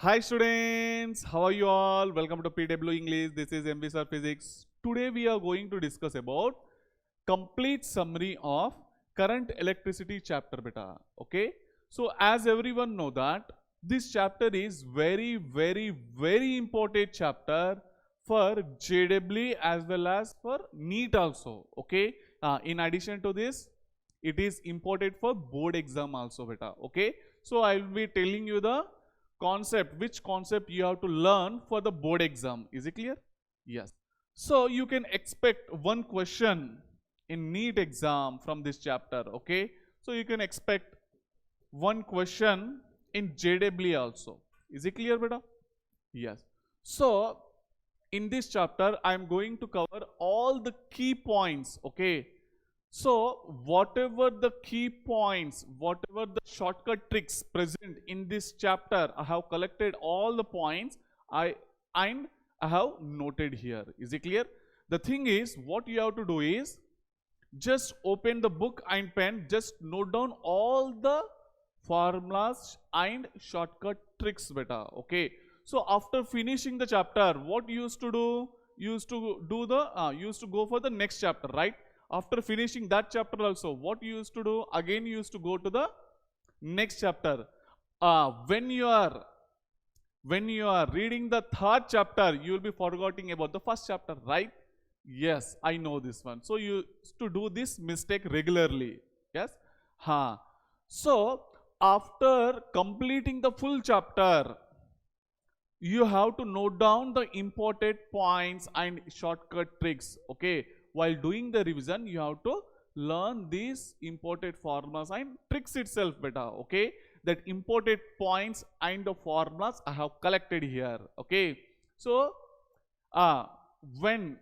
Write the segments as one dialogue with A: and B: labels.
A: Hi students, how are you all? Welcome to PW English. This is MV Sir Physics. Today we are going to discuss about complete summary of current electricity chapter beta. Okay. So as everyone know that this chapter is very important chapter for JEE as well as for NEET also. Okay. In addition to this, it is important for board exam also beta. Okay. So I will be telling you the concept, which concept you have to learn for the board exam. Is it clear? Yes. So you can expect one question in NEET exam from this chapter. Okay. So you can expect one question in JEE also. Is it clear, beta? Yes. So in this chapter, I am going to cover all the key points. Okay. So whatever the key points, whatever the shortcut tricks present in this chapter, I have collected all the points and I have noted here. Is it clear? The thing is, what you have to do is just open the book and pen, just note down all the formulas and shortcut tricks beta. Okay. So after finishing the chapter, what you used to do? Used to go for the next chapter, right? After finishing that chapter also, what you used to do? Again you used to go to the next chapter. When you are reading the third chapter, you will be forgetting about the first chapter, right? Yes, I know this one. So you used to do this mistake regularly. Yes. So after completing the full chapter, you have to note down the important points and shortcut tricks. Okay. While doing the revision, you have to learn these important formulas and tricks itself beta. Okay. That important points and the formulas I have collected here. Okay. So when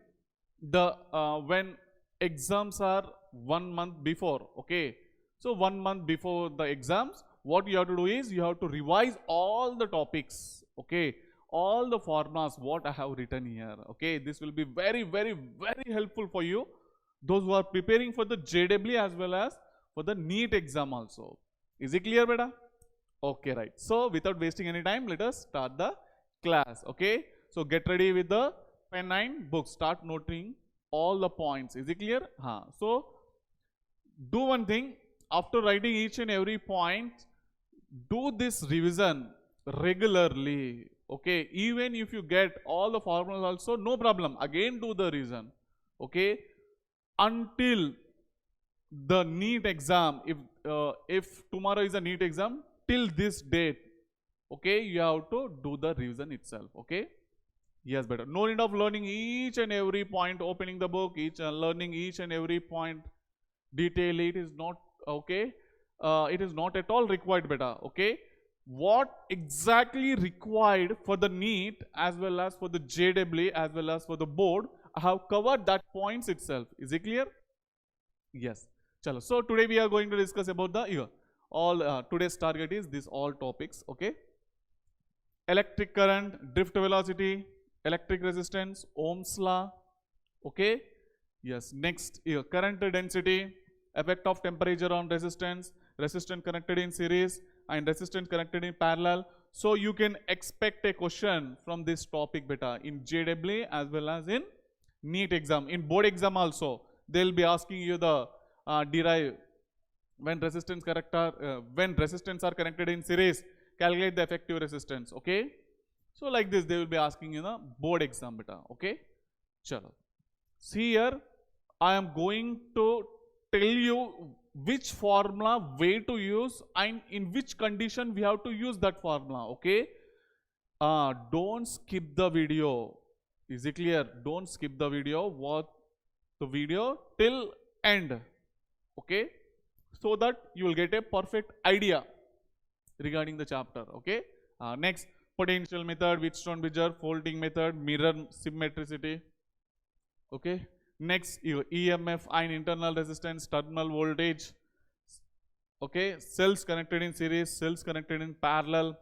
A: exams are 1 month before, okay, so 1 month before the exams, what you have to do is you have to revise all the topics. Okay. All the formulas what I have written here. Okay, this will be very helpful for you, those who are preparing for the JEE as well as for the NEET exam also. Is it clear beta? Okay, right. So without wasting any time, let us start the class. Okay, so get ready with the pen and book, start noting all the points. Is it clear? So do one thing, after writing each and every point, do this revision regularly. Okay, even if you get all the formulas also, no problem, again do the revision. Okay, until the NEET exam, if tomorrow is a NEET exam, till this date, okay, you have to do the revision itself. Okay, yes, better. No need of learning each and every point, opening the book, learning each and every point detail. It is not okay. It is not at all required beta. Okay, what exactly required for the NEET as well as for the JEE as well as for the board, I have covered that points itself. Is it clear? Yes. Chalo. So today we are going to discuss about the all today's target is this all topics. Okay. Electric current, drift velocity, electric resistance, Ohm's law. Okay. Yes. Next, current density, effect of temperature on resistance, resistance connected in series and resistance connected in parallel. So you can expect a question from this topic beta in JEE as well as in NEET exam. In board exam also, they will be asking you the derive when resistance are connected in series, calculate the effective resistance. Okay. So like this they will be asking you the board exam beta. Okay. Chalo. See here, I am going to tell you which formula way to use and in which condition we have to use that formula. Okay. Don't skip the video. Is it clear? Don't skip the video. Watch the video till end. Okay. So that you will get a perfect idea regarding the chapter. Okay. Next, potential method, Wheatstone-Bridger, folding method, mirror symmetricity. Okay. Next, EMF and internal resistance, terminal voltage. Okay, cells connected in series, cells connected in parallel.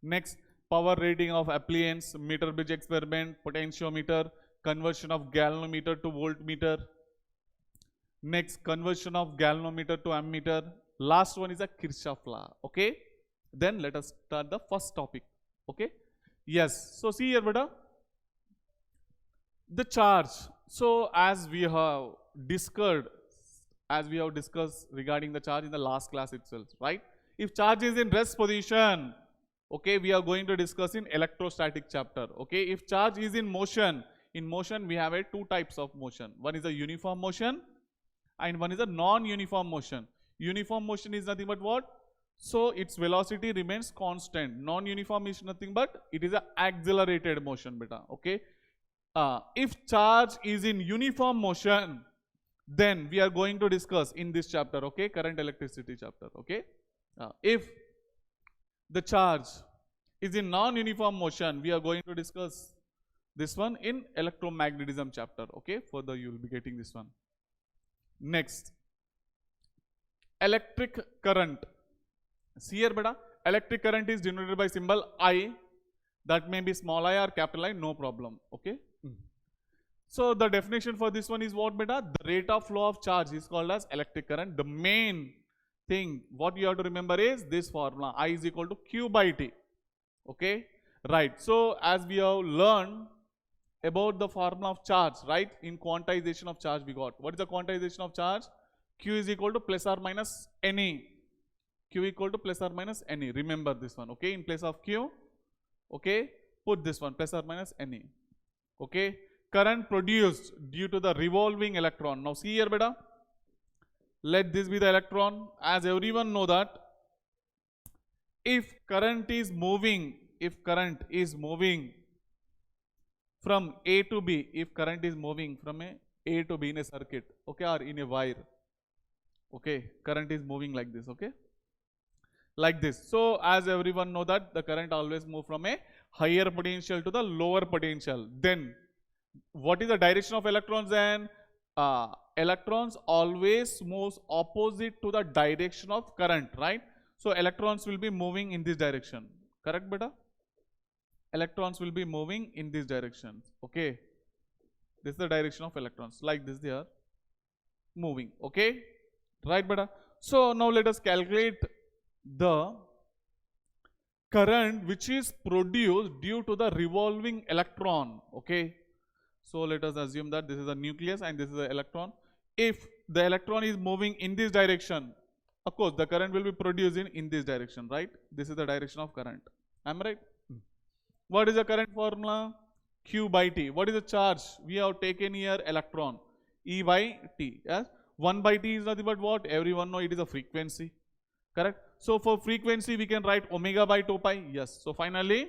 A: Next, power rating of appliance, meter bridge experiment, potentiometer, conversion of galvanometer to voltmeter. Next, conversion of galvanometer to ammeter. Last one is a Kirchhoff law. Okay, Then let us start the first topic. Okay. Yes. So see here, beta. The charge. So discussed, as we have discussed regarding the charge in the last class itself, right? If charge is in rest position, okay, we are going to discuss in electrostatic chapter. Okay, if charge is in motion we have two types of motion. One is a uniform motion and one is a non-uniform motion. Uniform motion is nothing but what? So its velocity remains constant. Non-uniform is nothing but it is an accelerated motion, beta. Okay. If charge is in uniform motion, then we are going to discuss in this chapter, okay, current electricity chapter, okay. If the charge is in non-uniform motion, we are going to discuss this one in electromagnetism chapter, okay. Further you will be getting this one. Next, electric current. See here, beta, electric current is denoted by symbol I. That may be small I or capital I, no problem, okay. So the definition for this one is what, beta? The rate of flow of charge is called as electric current. The main thing what you have to remember is this formula, I is equal to Q by T. Okay, right. So as we have learned about the formula of charge, right? In quantization of charge we got. What is the quantization of charge? Q is equal to plus or minus NE. Q equal to plus or minus NE. Remember this one, okay? In place of Q, okay, put this one plus or minus NE. Okay, current produced due to the revolving electron. Now see here, beta, let this be the electron. As everyone know that if current is moving from A to B, if current is moving from A to B in a circuit, okay, or in a wire, okay, current is moving like this, okay, like this. So as everyone know that the current always move from a higher potential to the lower potential. Then what is the direction of electrons then? Electrons always moves opposite to the direction of current, right? So electrons will be moving in this direction, correct, beta? Electrons will be moving in this direction, okay? This is the direction of electrons, like this they are moving, okay? Right, beta? So now let us calculate the current which is produced due to the revolving electron, okay? So let us assume that this is a nucleus and this is an electron. If the electron is moving in this direction, of course the current will be produced in this direction, right? This is the direction of current. Am I right? What is the current formula? Q by T. What is the charge? We have taken here electron. E by T. Yes? 1 by T is nothing but what? Everyone know it is a frequency. Correct? So for frequency we can write omega by 2 pi. Yes. So finally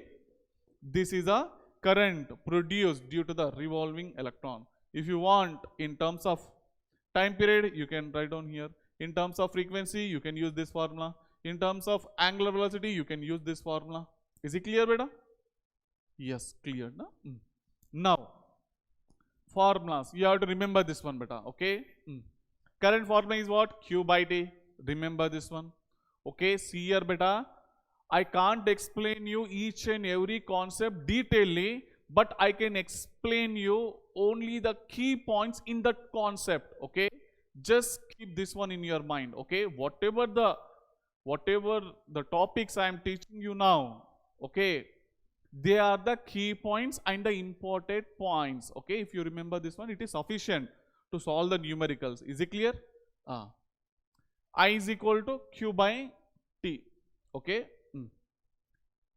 A: this is a current produced due to the revolving electron. If you want in terms of time period, you can write down here. In terms of frequency, you can use this formula. In terms of angular velocity, you can use this formula. Is it clear, beta? Yes, clear. No? Now, formulas. You have to remember this one, beta. Okay. Current formula is what? Q by T. Remember this one. Okay. See here, beta. I can't explain you each and every concept detailedly, but I can explain you only the key points in that concept, okay? Just keep this one in your mind, okay? Whatever the topics I am teaching you now, okay, they are the key points and the important points, okay? If you remember this one, it is sufficient to solve the numericals. Is it clear? I is equal to Q by T, okay?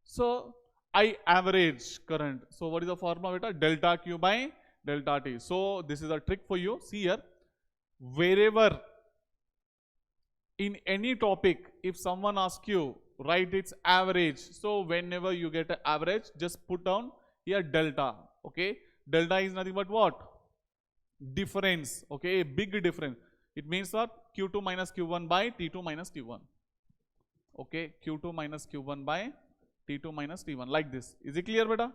A: So I average current. So what is the formula, beta? Delta Q by delta T. So this is a trick for you. See here, wherever in any topic, if someone asks you, write its average. So whenever you get an average, just put down here delta. Okay, delta is nothing but what? Difference. Okay, a big difference. It means that Q2 minus Q1 by T2 minus T1. Okay, Q2 minus Q1 by T2 minus T1, like this. Is it clear, beta?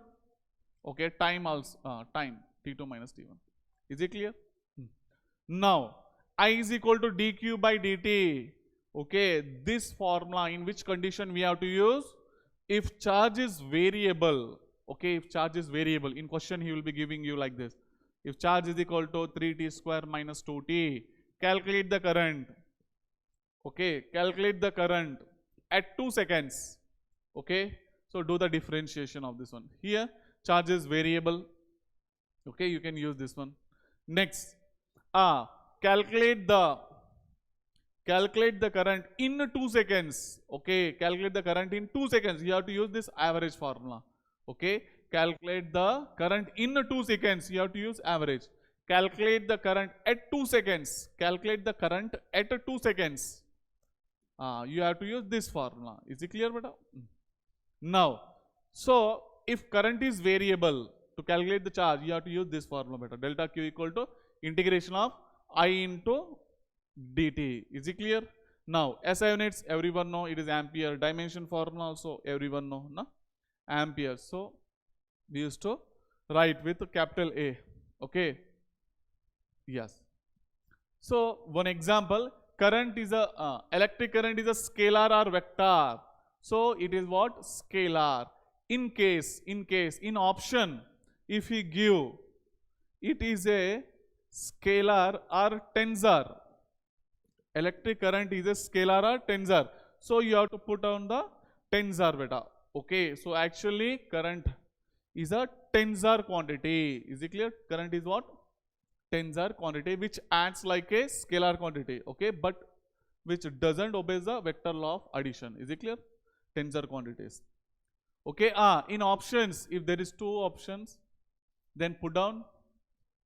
A: Okay, time also, time T2 minus T1. Is it clear? Now, I is equal to dq by dt. Okay, this formula in which condition we have to use? If charge is variable, okay, if charge is variable, in question he will be giving you like this. If charge is equal to 3t square minus 2t, calculate the current. Okay, calculate the current at 2 seconds. Okay, so do the differentiation of this one. Here charge is variable. Okay, you can use this one. Next, calculate the current in 2 seconds. Okay, calculate the current in 2 seconds. You have to use this average formula. Okay, calculate the current in 2 seconds. You have to use average. Calculate the current at 2 seconds. Calculate the current at 2 seconds. You have to use this formula. Is it clear, beta? Now, so if current is variable, to calculate the charge, you have to use this formula, beta. Delta Q equal to integration of I into dt. Is it clear? Now, SI units, everyone know it is ampere. Dimension formula also everyone know, na? Ampere. So, we used to write with capital A. Okay. Yes. So, one example, current is a, electric current is a scalar or vector. So, it is what? Scalar. In option, if we give, it is a scalar or tensor. Electric current is a scalar or tensor. So, you have to put on the tensor, beta. Okay. So, actually, current is a tensor quantity. Is it clear? Current is what? Tensor quantity, which acts like a scalar quantity. Okay. But which doesn't obey the vector law of addition. Is it clear? Tensor quantities. Okay. In options, if there is 2 options, then put down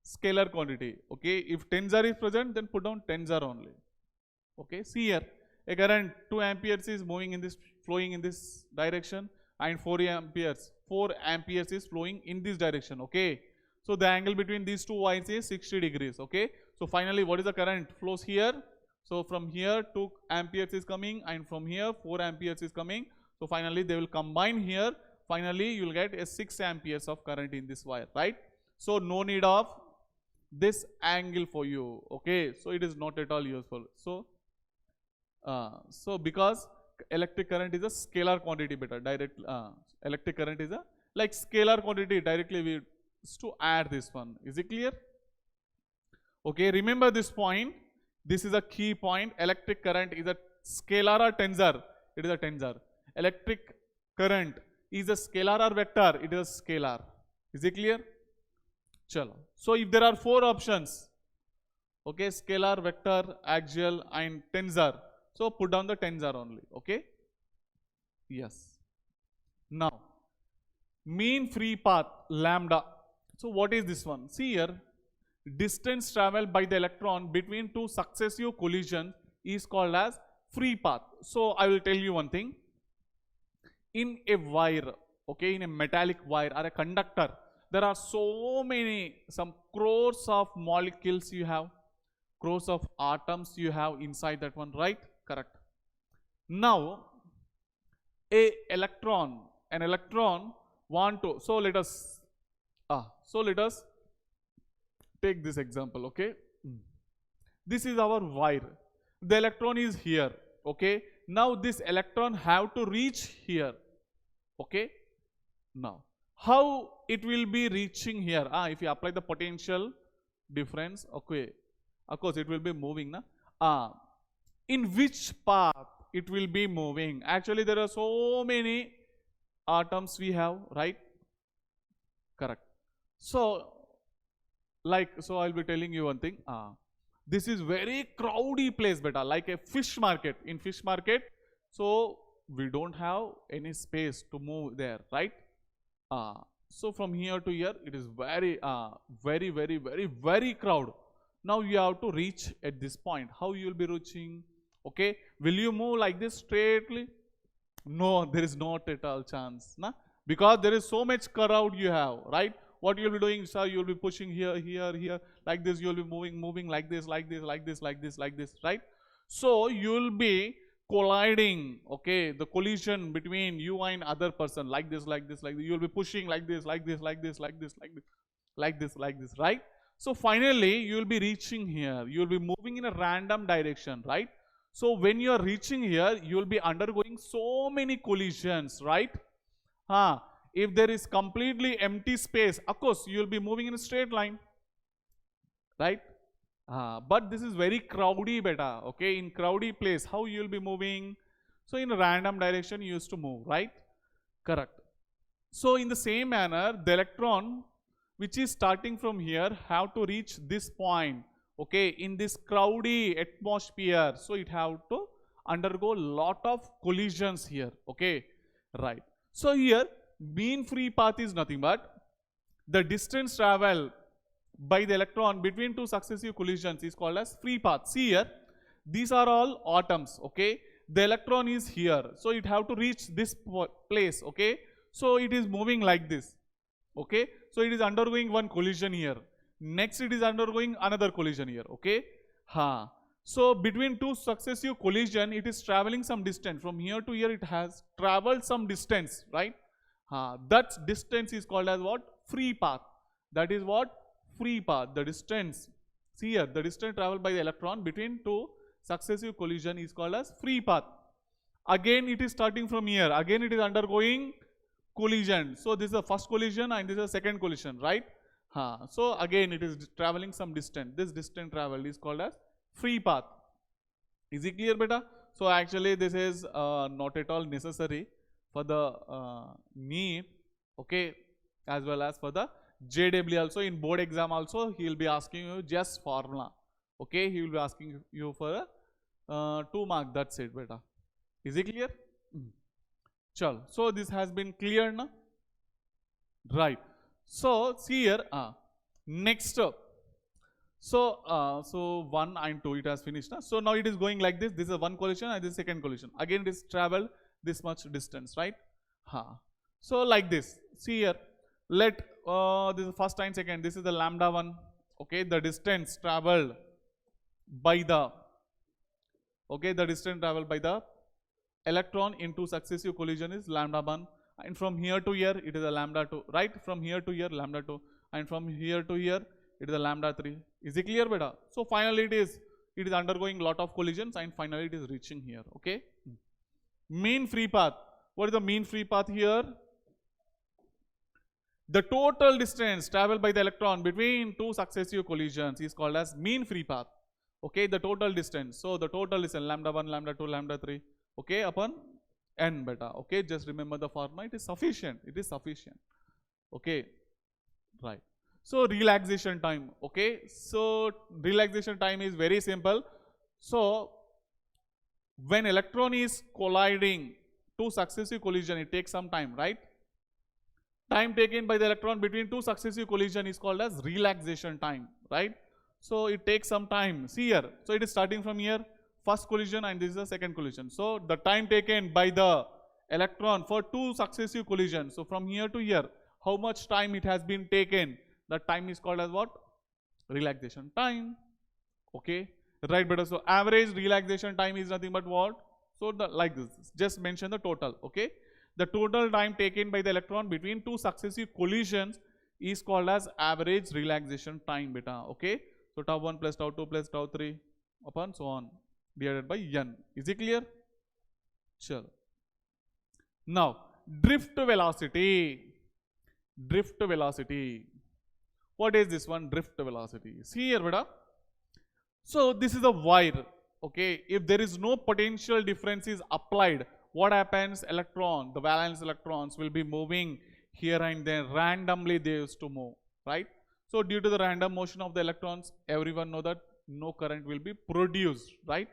A: scalar quantity. Okay. If tensor is present, then put down tensor only. Okay. See here, a current 2 amperes is moving in this, flowing in this direction, and 4 amperes is flowing in this direction. Okay. So the angle between these two wires is 60 degrees. Okay. So finally, what is the current flows here? So from here 2 amperes is coming, and from here 4 amperes is coming. So finally, they will combine here. Finally, you will get a 6 amperes of current in this wire, right? So no need of this angle for you. Okay. So it is not at all useful. So because electric current is a scalar quantity, better direct electric current is a like scalar quantity, directly we used to add this one. Is it clear? Okay, remember this point. This is a key point. Electric current is a scalar or tensor. It is a tensor. Electric current is a scalar or vector. It is a scalar. Is it clear? Chalo. So if there are 4 options, okay, scalar, vector, axial and tensor. So put down the tensor only. Okay. Yes. Now, mean free path lambda. So what is this one? See here, distance traveled by the electron between 2 successive collisions is called as free path. So I will tell you one thing. In a wire, okay, in a metallic wire or a conductor, there are so many, some crores of molecules you have, crores of atoms you have inside that one, right? Correct. Now, an electron want to, so let us take this example. Okay, this is our wire. The electron is here. Okay, now this electron have to reach here. Okay, now how it will be reaching here? If you apply the potential difference, okay, of course it will be moving, na? In which path it will be moving? Actually, there are so many atoms we have, right? Correct. So, so I'll be telling you one thing. This is very crowdy place, beta, like a fish market. In fish market, so we don't have any space to move there, right? So from here to here, it is very, very crowd. Now you have to reach at this point. How you will be reaching? Okay, will you move like this straightly? No, there is not at all chance, na? Because there is so much crowd you have, right? What you will be doing, sir? You will be pushing here, like this. You will be moving like this, like this, right? So you will be colliding. Okay, the collision between you and other person, like this. You will be pushing like this, like this, right? So finally, you will be reaching here. You will be moving in a random direction, right? So when you are reaching here, you will be undergoing so many collisions, right? If there is completely empty space, of course, you will be moving in a straight line, right? But this is very crowdy, beta. Okay, in crowdy place, how you will be moving? So in a random direction, you used to move, right? Correct. So in the same manner, the electron which is starting from here have to reach this point, okay, in this cloudy atmosphere. So it have to undergo lot of collisions here, okay, right. So here mean free path is nothing but the distance travel by the electron between two successive collisions is called as free path. See here, these are all atoms, okay. The electron is here, so it have to reach this place, okay. So it is moving like this, okay. So it is undergoing one collision here. Next it is undergoing another collision here, okay. So between two successive collision, it is traveling some distance. From here to here, it has traveled some distance, right? That distance is called as what? Free path. That is what? Free path. The distance. See here, the distance traveled by the electron between two successive collision is called as free path. Again, it is starting from here. Again, it is undergoing collision. So this is the first collision and this is the second collision, right? So again, it is traveling some distance. This distance traveled is called as free path. Is it clear, beta? So actually, this is not at all necessary for the NEET, okay, as well as for the JW also. In board exam also, he will be asking you just formula, okay. He will be asking you for a 2 mark. That's it, beta. Is it clear? Chal. So this has been clear now, right? So see here, next up. So 1 and 2 it has finished now. So now it is going like this. This is one collision and this is second collision. Again it is traveled this much distance, right? So like this. See here. Let this is first and second. This is the lambda 1. Okay, the distance traveled by the electron into successive collision is lambda 1, and from here to here it is a lambda 2, right? From here to here lambda 2, and from here to here it is a lambda 3. Is it clear, beta? So finally it is undergoing lot of collisions and finally it is reaching here, okay. Mean free path. What is the mean free path here? The total distance traveled by the electron between two successive collisions is called as mean free path, okay. The total distance. So the total is lambda 1, lambda 2, lambda 3, okay, upon n, beta, okay. Just remember the formula. It is sufficient. It is sufficient, okay, right. So relaxation time, okay. So relaxation time is very simple. So when electron is colliding two successive collision, it takes some time, right? Time taken by the electron between two successive collision is called as relaxation time, right? So it takes some time. See here. So it is starting from here, first collision, and this is the second collision. So the time taken by the electron for two successive collisions. So from here to here, how much time it has been taken? That time is called as what? Relaxation time. Okay, right, better. So average relaxation time is nothing but what? So like this, just mention the total, okay. The total time taken by the electron between two successive collisions is called as average relaxation time, beta, okay. So tau 1 plus tau 2 plus tau 3 upon so on divided by n. Is it clear? Sure. Now drift velocity. Drift velocity. What is this one? Drift velocity. See here, beta. So this is a wire, okay. If there is no potential difference is applied, what happens? Electron, the valence electrons will be moving here and there. Randomly they used to move, right? So due to the random motion of the electrons, everyone know that no current will be produced, right?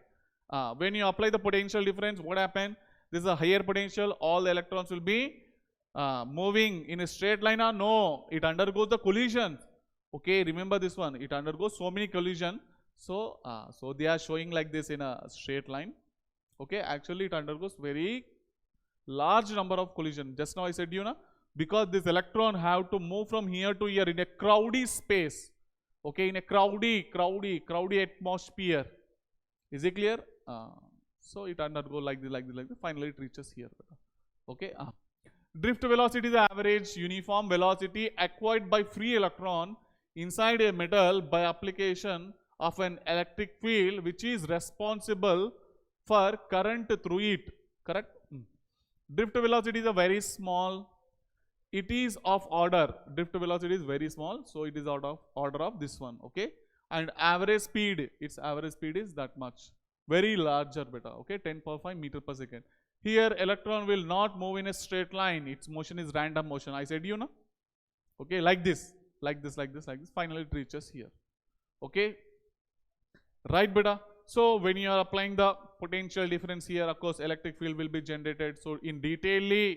A: When you apply the potential difference, what happens? This is a higher potential, all the electrons will be moving in a straight line. No, it undergoes the collision, okay. Remember this one, it undergoes so many collision. So they are showing like this in a straight line, okay. Actually it undergoes very large number of collision. Just now I said you know, because this electron have to move from here to here in a crowdy space, okay, in a crowdy atmosphere. Is it clear? So it undergo like this. Finally it reaches here, okay. Drift velocity is the average uniform velocity acquired by free electron inside a metal by application of an electric field which is responsible for current through it, correct. Drift velocity is a very small, it is of order, drift velocity is very small, so it is out of order of this one, okay. And average speed, its average speed is that much, very larger, beta, okay, 10 power 5 meter per second. Here electron will not move in a straight line. Its motion is random motion. I said you know. Okay, like this, like this, like this, like this. Finally it reaches here. Okay. Right, beta. So when you are applying the potential difference here, of course, electric field will be generated. So in detail,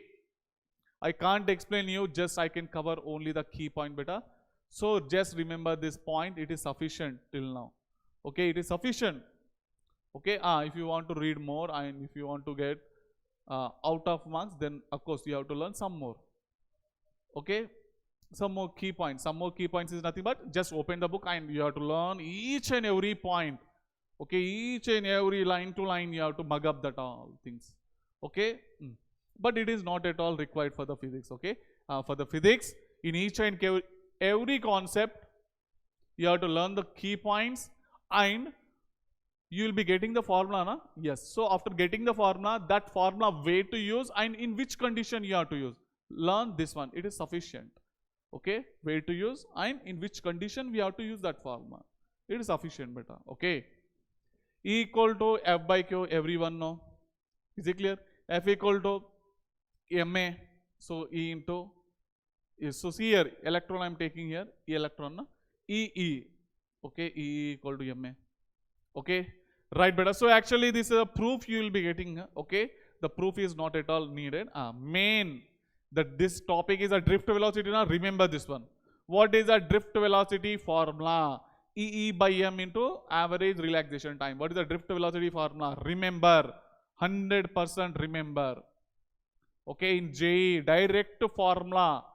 A: I can't explain you, just I can cover only the key point, beta. So just remember this point, it is sufficient till now. Okay, it is sufficient. Okay, if you want to read more and if you want to get out of marks, then of course you have to learn some more. Okay, some more key points. Some more key points is nothing but just open the book and you have to learn each and every point. Okay, each and every line to line you have to mug up that all things. Okay, but it is not at all required for the physics. Okay, for the physics, in each and every concept you have to learn the key points and you will be getting the formula, na? Yes. So after getting the formula, that formula way to use and in which condition you have to use. Learn this one. It is sufficient. Okay, way to use and in which condition we have to use that formula. It is sufficient, beta. Okay. E equal to F by Q, everyone know. Is it clear? F equal to Ma. So E into, so see here, electron I am taking here, E electron, na? E. Okay, E equal to Ma. Okay, right, beta. So actually this is a proof you will be getting. Okay, the proof is not at all needed. Main that this topic is a drift velocity. Now remember this one. What is a drift velocity formula? E by M into average relaxation time. What is the drift velocity formula? Remember, 100% remember. Okay, in JEE, direct formula.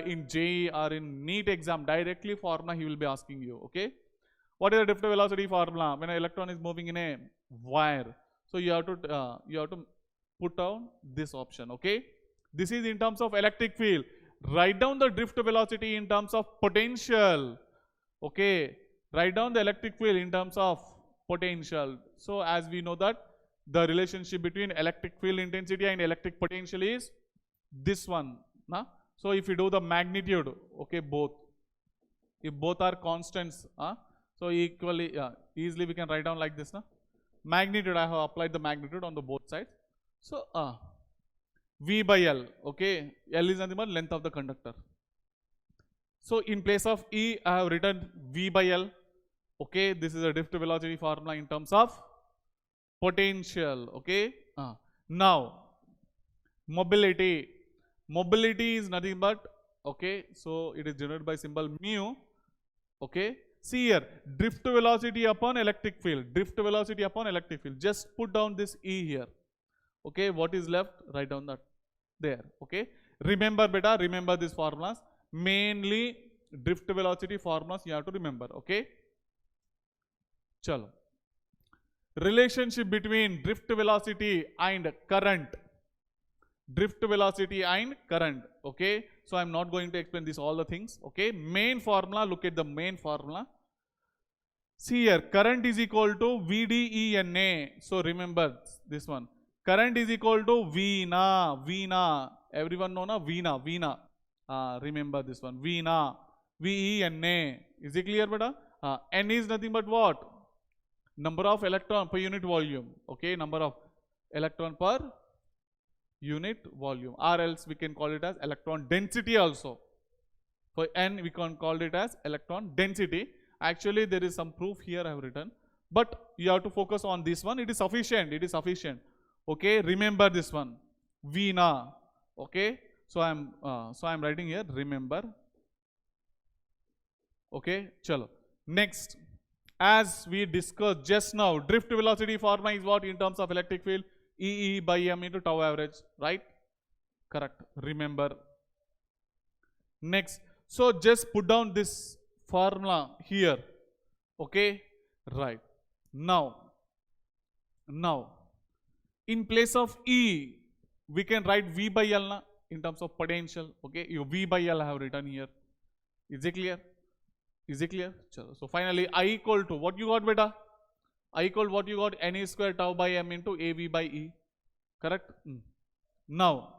A: In JEE or in NEET exam, directly formula he will be asking you. Okay. What is the drift velocity formula? When an electron is moving in a wire, so you have to put down this option. Okay, this is in terms of electric field. Write down the drift velocity in terms of potential. Okay, write down the electric field in terms of potential. So as we know that the relationship between electric field intensity and electric potential is this one. Nah? So if you do the magnitude, okay, both, if both are constants, so equally, easily we can write down like this, na? Magnitude, I have applied the magnitude on the both sides. So, V by L, okay, L is nothing but length of the conductor. So, in place of E, I have written V by L, okay, this is a drift velocity formula in terms of potential, okay. Now, mobility is nothing but, okay, so it is denoted by symbol mu, okay. See here, drift velocity upon electric field. Drift velocity upon electric field. Just put down this E here. Okay, what is left? Write down that there. Okay. Remember, beta, remember these formulas. Mainly drift velocity formulas you have to remember. Okay. Chalo. Relationship between drift velocity and current. Drift velocity and current. Okay. So I am not going to explain this all the things. Okay. Main formula, look at the main formula. See here, current is equal to VDENA. So remember this one. Current is equal to VENA. Everyone know na? VENA. Remember this one. VENA. VENA. Is it clear, beta? N is nothing but what? Number of electron per unit volume. Okay, number of electron per unit volume, or else we can call it as electron density also. For N we can call it as electron density. Actually there is some proof here I have written, but you have to focus on this one. It is sufficient. It is sufficient. Okay, remember this one. VENA. Okay, so I am writing here. Remember. Okay, chalo. Next, as we discussed just now, drift velocity formula is what in terms of electric field? E by M into tau average, right? Correct. Remember. Next, so just put down this formula here. Okay, right. Now, in place of E, we can write V by L na, in terms of potential. Okay, you V by L I have written here. Is it clear? Is it clear? So finally, I equal to what you got, beta? I equal what you got? NE square tau by M into AV by E. Correct? Now,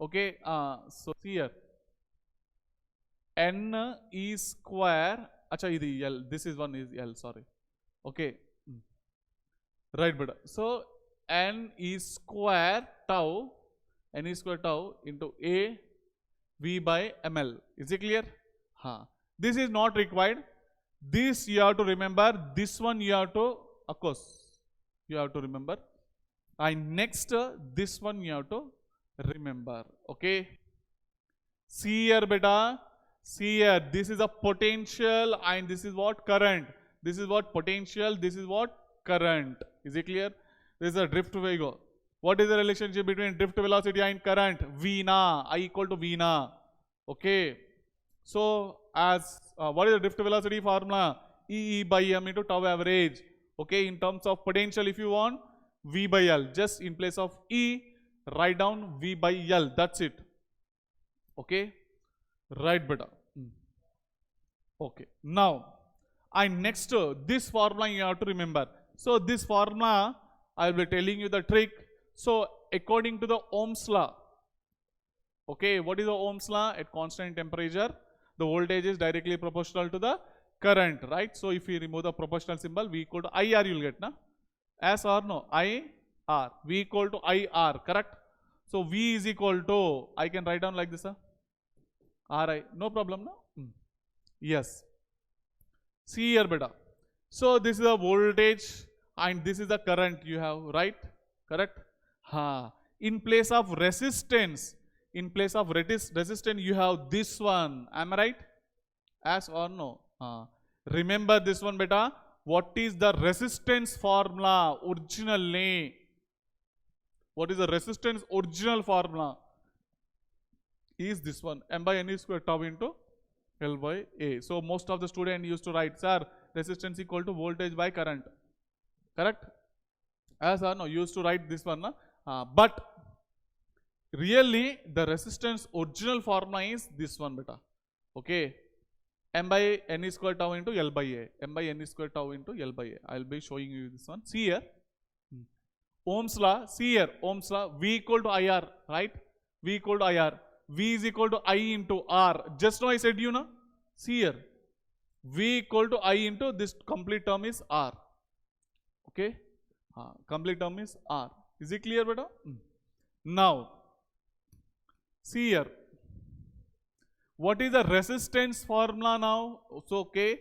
A: okay, so see here. NE square, acha, L, this is one is L, sorry. Okay, right, beta. So n e square tau, n e square tau into A V by ml. Is it clear? This is not required. This you have to remember. This one you have to, of course, you have to remember. And next, this one you have to remember. Okay. See here, beta. See here. This is a potential, and this is what? Current. This is what? Potential. This is what? Current. Is it clear? This is a drift wave. What is the relationship between drift velocity and current? V na. I equal to V na. Okay. So, as what is the drift velocity formula? E by m into tau average. Okay. In terms of potential, if you want, V by L. Just in place of E, write down V by L. That's it. Okay. Right, beta. Okay. Now, and next, this formula you have to remember. So, this formula, I will be telling you the trick. So, according to the Ohm's law, okay, what is the Ohm's law? At constant temperature, the voltage is directly proportional to the current, right? So, if you remove the proportional symbol, V equal to IR, you will get, na? As or no? IR. V equal to IR, correct? So, V is equal to, I can write down like this, RI. No problem, no? Yes. See here, beta. So, this is the voltage and this is the current you have, right? Correct? In place of resistance, you have this one. Am I right? As or no? Remember this one, beta. What is the resistance formula originally? What is the resistance original formula? Is this one, m by n e square tau into L by A. So, most of the students used to write, sir, resistance equal to voltage by current. Correct? As or no? Used to write this one. Na? But really, the resistance original formula is this one, beta. Okay? M by n e square tau into L by A. M by n e square tau into L by A. I will be showing you this one. See here. Ohm's law. See here. Ohm's law. V equal to IR. Right? V equal to IR. V is equal to I into R. Just now I said you know. See here. V equal to I into this complete term is R. Okay. Complete term is R. Is it clear, beta? Now, see here. What is the resistance formula now? So, okay.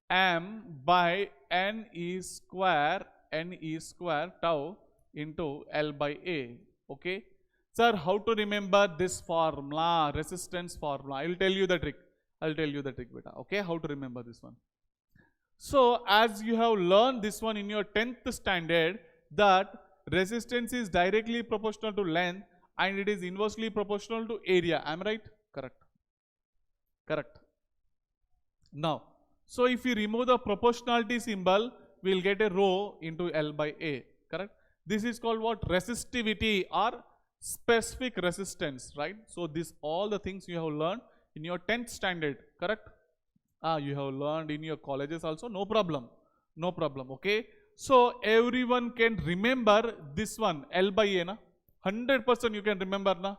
A: M by N E square tau into L by A. Okay. Sir, how to remember this formula, resistance formula? I will tell you the trick. Beta. Okay, how to remember this one? So, as you have learned this one in your 10th standard, that resistance is directly proportional to length and it is inversely proportional to area. Am I right? Correct. Correct. Now, so if you remove the proportionality symbol, we will get a rho into L by A. Correct? This is called what? Resistivity or specific resistance, right? So, this all the things you have learned in your 10th standard, correct? You have learned in your colleges also, no problem, okay? So, everyone can remember this one, L by A, na? 100% you can remember, na?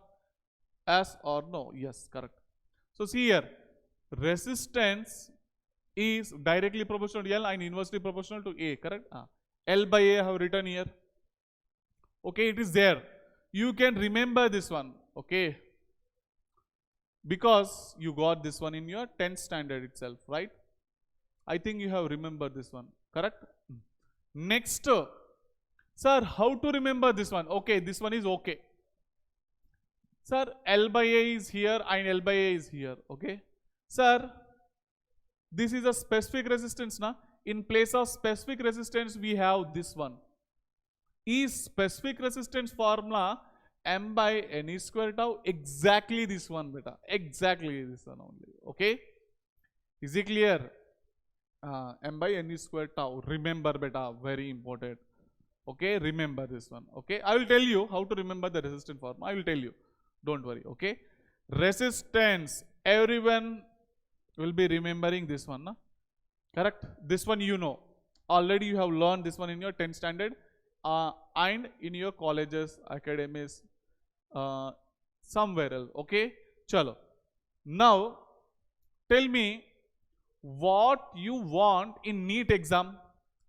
A: As or no? Yes, correct. So, see here, resistance is directly proportional to L and inversely proportional to A, correct? L by A I have written here. Okay, it is there. You can remember this one, okay? Because you got this one in your 10th standard itself, right? I think you have remembered this one, correct? Next, sir, how to remember this one? Okay, this one is okay. Sir, L by A is here and L by A is here, okay? Sir, this is a specific resistance, na? In place of specific resistance, we have this one. Is specific resistance formula m by n e square tau, exactly this one, beta. Exactly this one only, okay? Is it clear? M by n e square tau. Remember, beta, very important. Okay, remember this one. Okay, I will tell you how to remember the resistance formula. I will tell you. Don't worry, okay? Resistance, everyone will be remembering this one, na? Correct? This one you know. Already you have learned this one in your 10th standard and in your colleges, academies, somewhere else, okay? Chalo. Now, tell me what you want in NEET exam.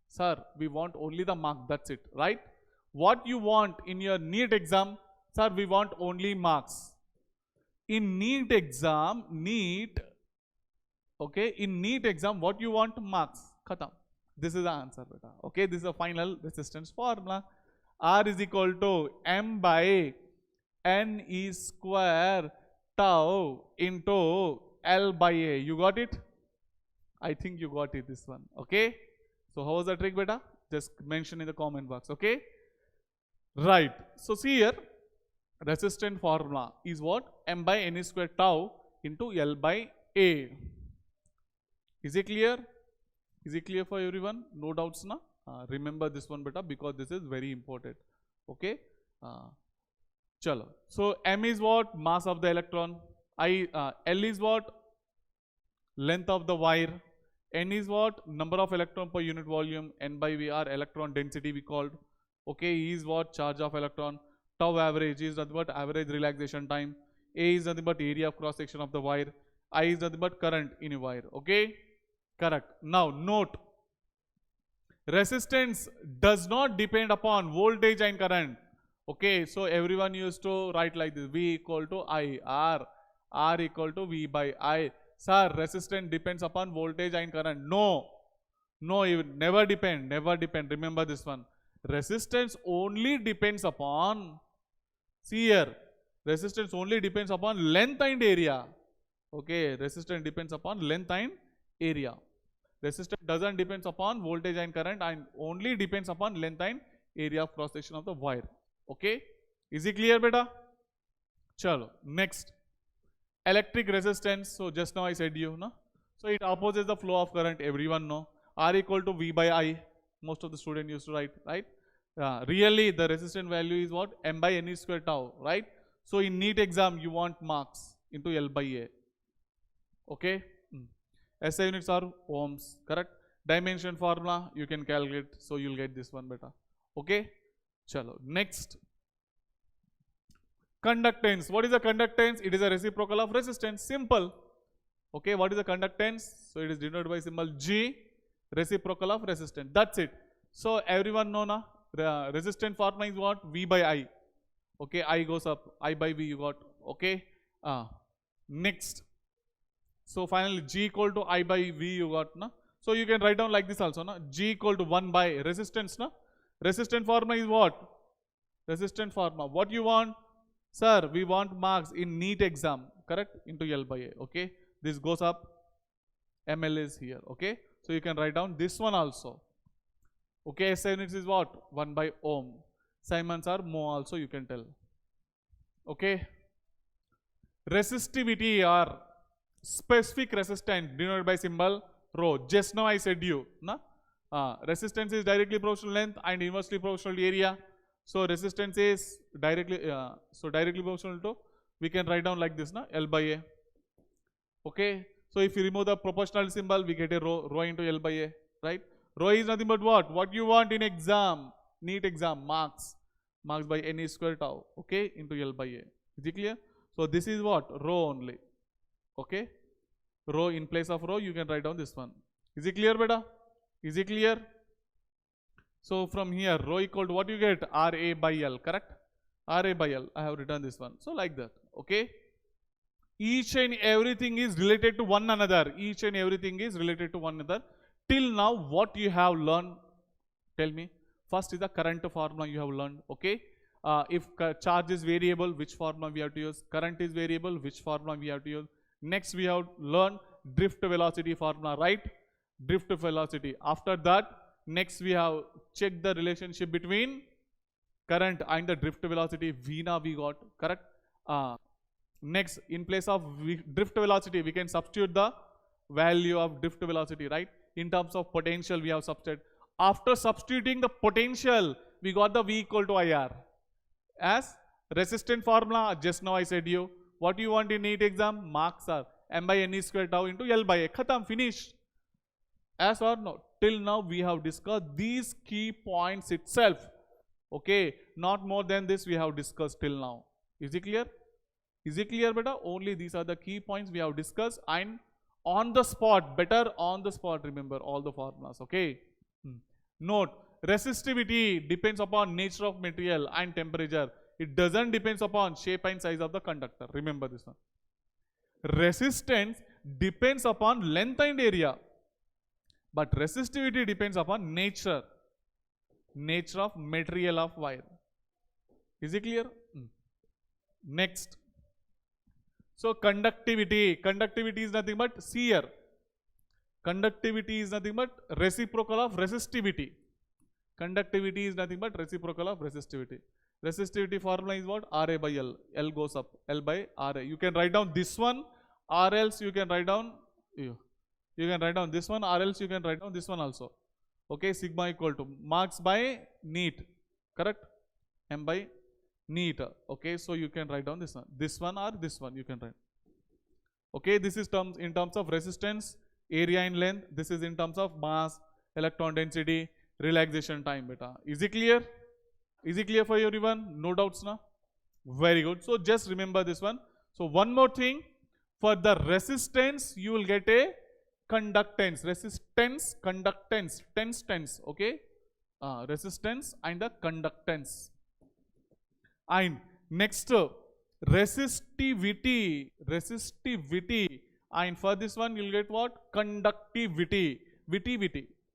A: Sir, we want only the mark, that's it, right? what you want in your NEET exam? Sir, we want only marks. In NEET exam, okay, in NEET exam, what you want? Marks. Khatam. This is the answer, beta. Okay, this is a final resistance formula. R is equal to M by N E square tau into L by A. You got it? I think you got it, this one. Okay. So how was the trick, beta? Just mention in the comment box. Okay. Right. So see here, resistance formula is what? M by N E square tau into L by A. Is it clear? Is it clear for everyone? No doubts, na? Remember this one, beta, because this is very important. Okay. Chalo. So M is what? Mass of the electron. L is what? Length of the wire. N is what? Number of electron per unit volume. N by V R electron density we called. Okay. E is what? Charge of electron. Tau average is nothing but average relaxation time. A is nothing but area of cross section of the wire. I is nothing but current in a wire. Okay. Correct. Now note, resistance does not depend upon voltage and current. Okay, so everyone used to write like this: V equal to I, R equal to V by I. Sir, resistance depends upon voltage and current. No, it never depend, Remember this one. Resistance only depends upon, see here, resistance only depends upon length and area. Okay, resistance depends upon length and area. Resistance doesn't depend upon voltage and current and only depends upon length and area of cross section of the wire. Okay, is it clear, beta? Chalo, next, electric resistance. So just now I said you, no? So it opposes the flow of current, everyone know. R equal to V by I. Most of the students used to write, right? Really the resistance value is what? M by N E square tau, right? So in NEET exam you want marks into L by A. Okay. SI units are ohms, correct? Dimension formula you can calculate, so you'll get this one, beta. Okay. Chalo. Next, conductance. What is the conductance? It is a reciprocal of resistance. Simple. Okay. What is the conductance? So it is denoted by symbol G, reciprocal of resistance. That's it. So everyone know na? Resistance formula is what? V by I. Okay. I goes up. I by V you got. Okay. Next. So finally G equal to I by V you got, na? So you can write down like this also, na? G equal to 1 by resistance, na? Resistance formula is what? Resistance formula. What you want? Sir, we want marks in NEET exam, correct? Into L by A, okay? This goes up. ML is here, okay? So you can write down this one also. Okay, SI units is what? 1 by ohm. Siemens are mho also you can tell. Okay? Resistivity or specific resistance denoted by symbol rho. Just now I said you, na? Resistance is directly proportional length and inversely proportional to area. So resistance is directly proportional to, we can write down like this, na? L by A. Okay. So if you remove the proportional symbol, we get a rho into L by A, right? Rho is nothing but what? What you want in exam, NEET exam, marks by N E square tau, okay, into L by A. Is it clear? So this is what? Rho only. Okay. Rho, in place of rho, you can write down this one. Is it clear, beta? Is it clear? So from here, rho equal to what you get? RA by L, correct? RA by L. I have written this one. So like that. Okay. Each and everything is related to one another. Each and everything is related to one another. Till now, what you have learned? Tell me. First is the current formula you have learned. Okay. If charge is variable, which formula we have to use? Current is variable, which formula we have to use? Next, we have learned drift velocity formula, right? Drift velocity. After that, next we have checked the relationship between current and the drift velocity. V now we got, correct? Next, in place of drift velocity, we can substitute the value of drift velocity, right? In terms of potential, we have substituted. After substituting the potential, we got the V equal to IR. As resistance formula, just now I said you. What you want in NEET exam? Marks are M by N E square tau into L by A. Khatam, finished. As or no? Till now we have discussed these key points itself. Okay, not more than this we have discussed till now. Is it clear? Is it clear, beta? Only these are the key points we have discussed, and on the spot, better on the spot remember all the formulas. Okay. Note, resistivity depends upon nature of material and temperature. It doesn't depends upon shape and size of the conductor. Remember this one. Resistance depends upon length and area, but resistivity depends upon nature of material of wire. Is it clear? Next. So conductivity is nothing but, see here, conductivity is nothing but reciprocal of resistivity. Conductivity is nothing but reciprocal of resistivity. Resistivity formula is what? Ra by L. L goes up. L by Ra. You can write down this one, or else you can write down, you can write down this one, or else you can write down this one also. Okay, sigma equal to marks by neat, correct? M by neat. Okay, so you can write down this one or this one you can write. Okay, this is in terms of resistance, area and length. This is in terms of mass, electron density, relaxation time beta. Is it clear? Is it clear for everyone? No doubts now? Very good. So just remember this one. So one more thing, for the resistance you will get a conductance. Resistance, conductance, tense, okay? Resistance and the conductance. And next, resistivity, and for this one you will get what? Conductivity,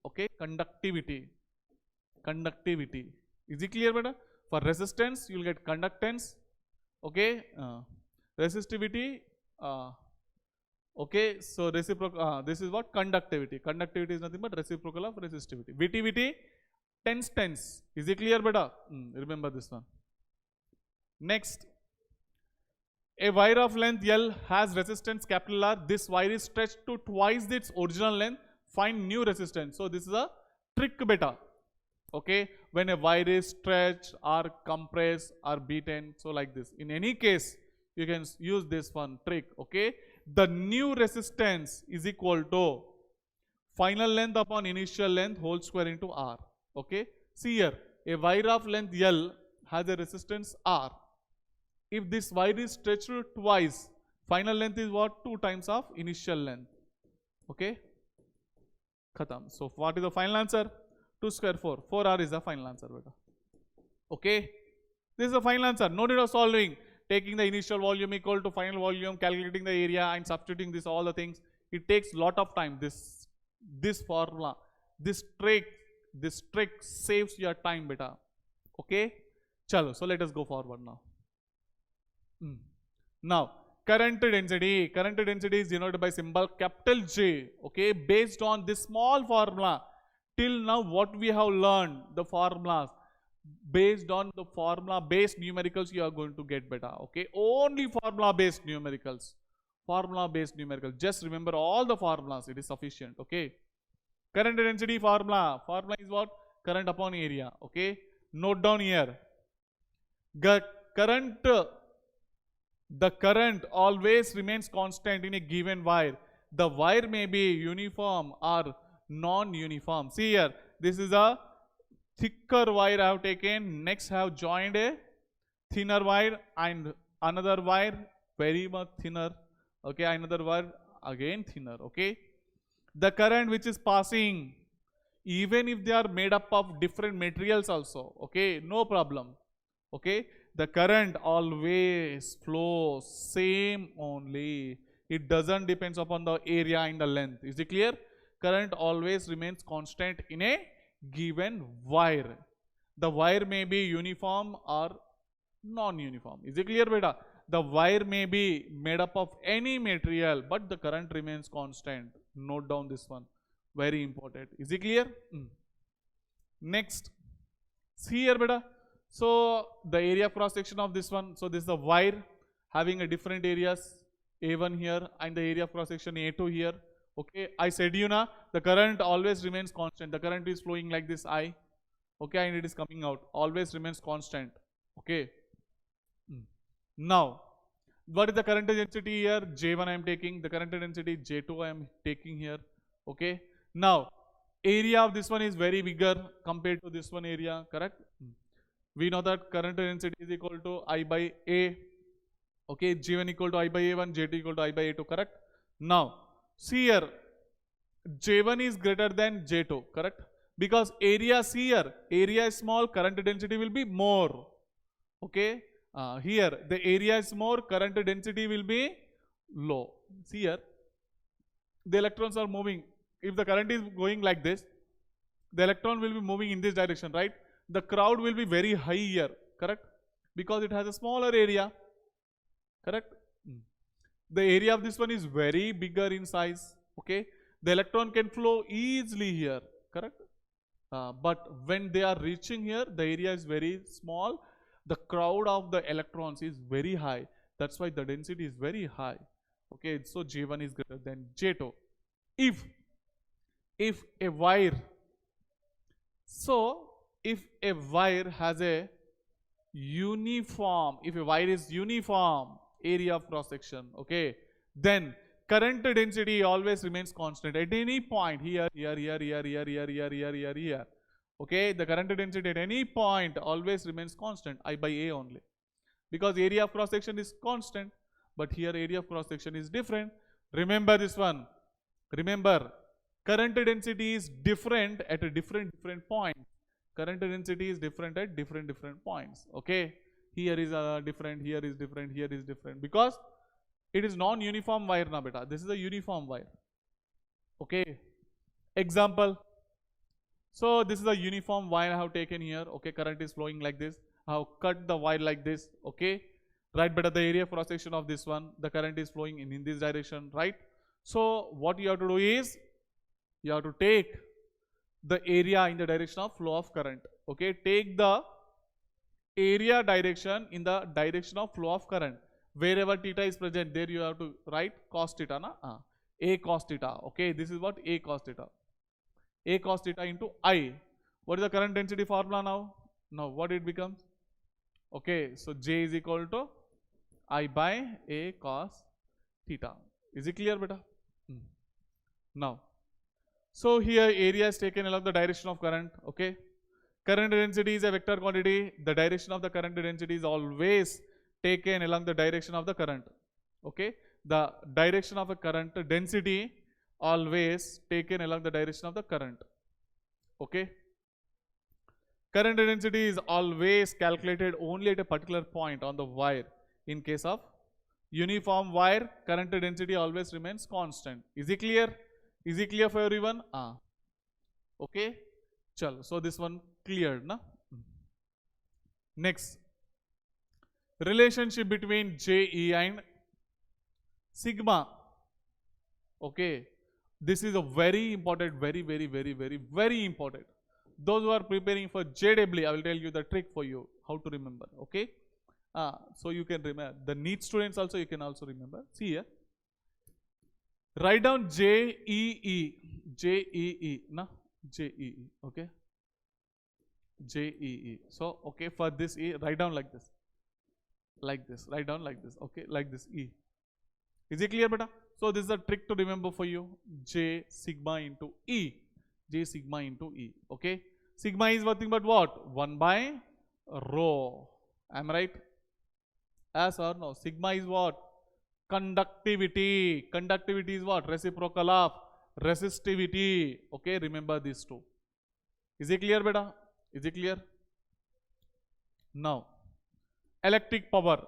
A: okay? Conductivity. Is it clear, beta? For resistance you will get conductance, okay? Resistivity, okay? So reciprocal, this is what? Conductivity. Conductivity is nothing but reciprocal of resistivity. Viti, tense. Is it clear, beta? Remember this one. Next, a wire of length L has resistance capital R. This wire is stretched to twice its original length. Find new resistance. So this is a trick, beta. Okay, when a wire is stretched or compressed or beaten, so like this. In any case, you can use this one trick. Okay, the new resistance is equal to final length upon initial length whole square into R. Okay, see here, a wire of length L has a resistance R. If this wire is stretched twice, final length is what? 2 times of initial length. Okay, khatam. So what is the final answer? 2 square 4. 4R is the final answer, beta. Okay, this is the final answer. No need of solving. Taking the initial volume equal to final volume, calculating the area and substituting this all the things. It takes lot of time. This formula, this trick saves your time, beta. Okay, chalo. So let us go forward now. Now, current density is denoted by symbol capital J. Okay, based on this small formula. Till now what we have learned, the formulas, based on the formula based numericals you are going to get better. Okay, only formula based numericals. Just remember all the formulas, it is sufficient. Okay, current density formula is what? Current upon area. Okay, note down here. The current always remains constant in a given wire. The wire may be uniform or non-uniform. See here, this is a thicker wire I have taken. Next I have joined a thinner wire and another wire very much thinner. Okay, another wire again thinner. Okay, the current which is passing, even if they are made up of different materials also, okay, no problem. Okay, the current always flows same only. It doesn't depends upon the area and the length. Is it clear? Current always remains constant in a given wire. The wire may be uniform or non-uniform. Is it clear, beta? The wire may be made up of any material, but the current remains constant. Note down this one. Very important. Is it clear? Next. See here, beta. So the area cross section of this one. So this is a wire having a different areas. A1 here and the area cross section A2 here. Okay, I said you now, the current always remains constant. The current is flowing like this I. Okay, and it is coming out. Always remains constant. Okay. Now, what is the current density here? J1 I am taking. The current density J2 I am taking here. Okay. Now, area of this one is very bigger compared to this one area. Correct? We know that current density is equal to I by A. Okay, J1 equal to I by A1, J2 equal to I by A2. Correct? Now, see here, J1 is greater than J2, correct? because area here, area is small, current density will be more. Okay, here the area is more, current density will be low. See here, the electrons are moving. If the current is going like this, the electron will be moving in this direction, right? The crowd will be very high here, correct? Because it has a smaller area, correct? The area of this one is very bigger in size. Okay, the electron can flow easily here, correct? But when they are reaching here, the area is very small. The crowd of the electrons is very high. That's why the density is very high. Okay, so J1 is greater than J2. If a wire, so if a wire has a uniform, if a wire is uniform area of cross section, okay, then current density always remains constant at any point here, here. Okay, the current density at any point always remains constant, I by A only, because area of cross section is constant, but here area of cross section is different. Remember this one. Remember, current density is different at a different point. Current density is different at different points. Okay, here is different, here is different, here is different, because it is non-uniform wire na beta. This is a uniform wire. Okay, example. So this is a uniform wire I have taken here. Okay, current is flowing like this. I have cut the wire like this. Okay, right, but at the area cross section of this one, the current is flowing in this direction, right? So what you have to do is, you have to take the area in the direction of flow of current. Okay, take the area direction in the direction of flow of current. Wherever theta is present, there you have to write cos theta, na? A cos theta. Okay, this is what A cos theta. A cos theta into I. What is the current density formula now? Now what it becomes? Okay, so J is equal to I by A cos theta. Is it clear, beta? Now, so here area is taken along the direction of current. Okay, current density is a vector quantity. The direction of the current density is always taken along the direction of the current. Okay, the direction of a current density always taken along the direction of the current. Okay, current density is always calculated only at a particular point on the wire. In case of uniform wire, current density always remains constant. Is it clear? Is it clear for everyone? Okay, chalo. So this one cleared, na? Next, relationship between JE and sigma. Okay, this is a very important, very important. Those who are preparing for JEE, I will tell you the trick for you how to remember. Okay, so you can remember. The NEET students also, you can also remember. See here, write down JEE, na, JEE. Okay, JEE. So okay, for this E, write down like this, write down like this. Okay, like this E. Is it clear, beta? So this is a trick to remember for you. J sigma into E. J sigma into E. Okay. Sigma is nothing but what? 1 by rho. Am I right? Yes or no? Sigma is what? Conductivity. Conductivity is what? Reciprocal of resistivity. Okay. Remember these two. Is it clear, beta? Is it clear? Now, electric power.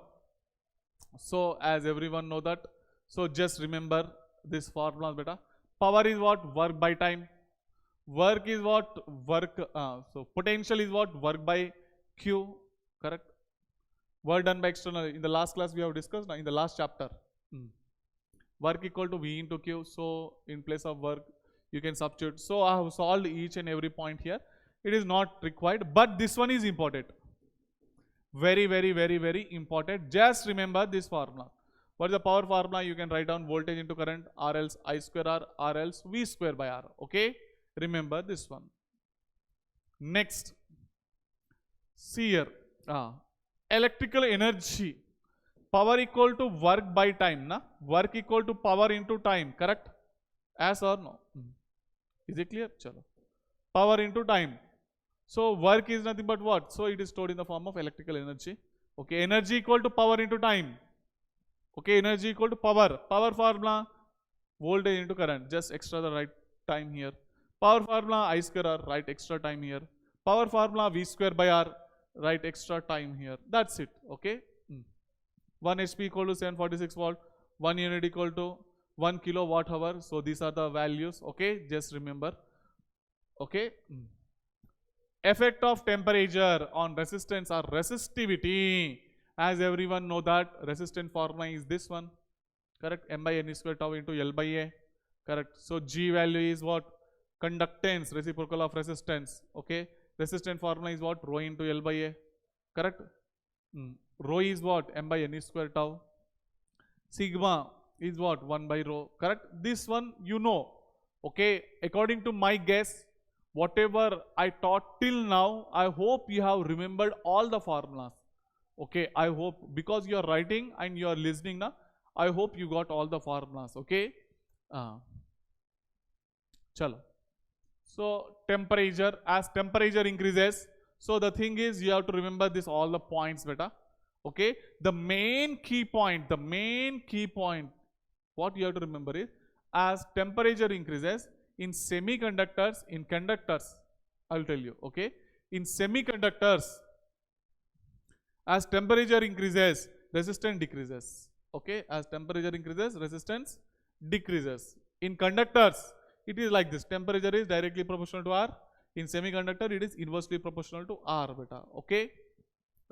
A: So as everyone know that, so just remember this formula, beta. Power is what? Work by time. Work is what? Work. So potential is what? Work by Q. Correct. Work done by external. In the last class we have discussed. In the last chapter, work equal to V into Q. So in place of work, you can substitute. So I have solved each and every point here. It is not required, but this one is important. Very important. Just remember this formula. What is the power formula? You can write down voltage into current, R else I square R, R else V square by R. Okay, remember this one. Next, see here, electrical energy. Power equal to work by time, na? Work equal to power into time, correct? Yes or no? Is it clear? Chalo. Power into time. So work is nothing but what? So it is stored in the form of electrical energy. Okay, energy equal to power into time. Okay, energy equal to power. Power formula, voltage into current. Just extra the right time here. Power formula I square R, write extra time here. Power formula V square by R, write extra time here. That's it. Okay. 1 HP equal to 746 volt, 1 unit equal to 1 kilowatt hour. So these are the values. Okay, just remember. Okay. Effect of temperature on resistance or resistivity. As everyone know that resistance formula is this one. Correct? M by N square tau into L by A. Correct? So G value is what? Conductance, reciprocal of resistance. Okay. Resistance formula is what? Rho into L by A. Correct? Rho is what? M by N square tau. Sigma is what? 1 by rho. Correct? This one you know. Okay. According to my guess, whatever I taught till now, I hope you have remembered all the formulas. Okay. I hope, because you are writing and you are listening now, I hope you got all the formulas. Okay. Chalo. So temperature, as temperature increases, so the thing is you have to remember this all the points beta. Okay. The main key point, what you have to remember is, as temperature increases in semiconductors, in conductors, I will tell you. Okay. In semiconductors, as temperature increases, resistance decreases. Okay. As temperature increases, resistance decreases. In conductors, it is like this. Temperature is directly proportional to R. In semiconductor, it is inversely proportional to R beta. Okay.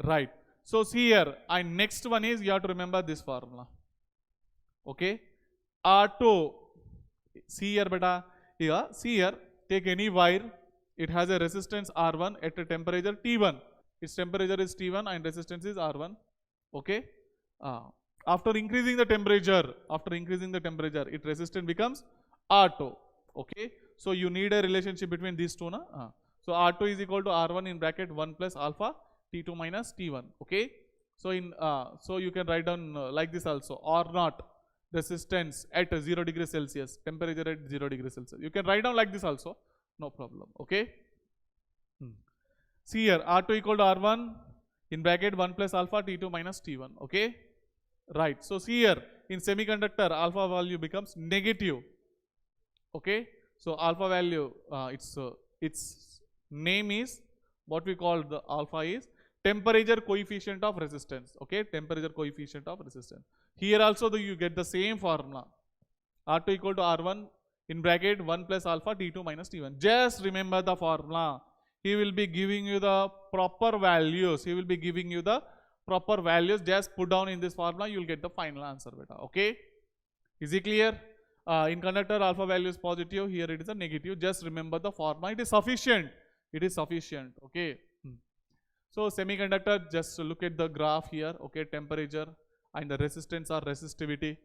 A: Right. So see here, and next one is you have to remember this formula. Okay. R2, see here beta, here, see here, take any wire, it has a resistance R1 at a temperature T1. Its temperature is T1 and resistance is R1. Okay. After increasing the temperature, its resistance becomes R2. Okay. So you need a relationship between these two. So R2 is equal to R1 in bracket 1 plus alpha T2 minus T1. Okay. So so you can write down like this also, R0 resistance at 0 degree Celsius, temperature at 0 degree Celsius. You can write down like this also, no problem. Okay. See here, R2 equal to R1 in bracket 1 plus alpha T2 minus T1. Okay. Right. So see here, in semiconductor, alpha value becomes negative. Okay. So alpha value, its name is, what we call the alpha is temperature coefficient of resistance. Okay. Temperature coefficient of resistance. Here also you get the same formula. R2 equal to R1 in bracket 1 plus alpha T2 minus T1. Just remember the formula. He will be giving you the proper values. Just put down in this formula. You will get the final answer beta. Okay. Is it clear? In conductor, alpha value is positive. Here it is a negative. Just remember the formula. It is sufficient. Okay. So semiconductor, just look at the graph here. Okay. Temperature and the resistance or resistivity.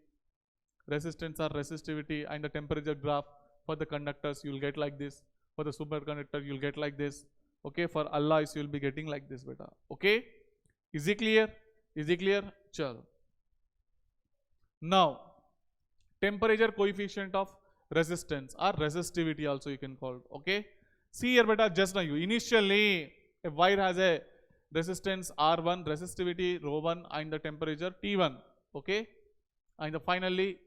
A: And the temperature graph for the conductors you will get like this. For the superconductor you will get like this. Okay. For alloys you will be getting like this beta. Okay. Is it clear? Chalo. Now, temperature coefficient of resistance or resistivity also you can call it. Okay. See here beta, just now initially a wire has a resistance R1, resistivity ρ1 and the temperature T1. Okay. And finally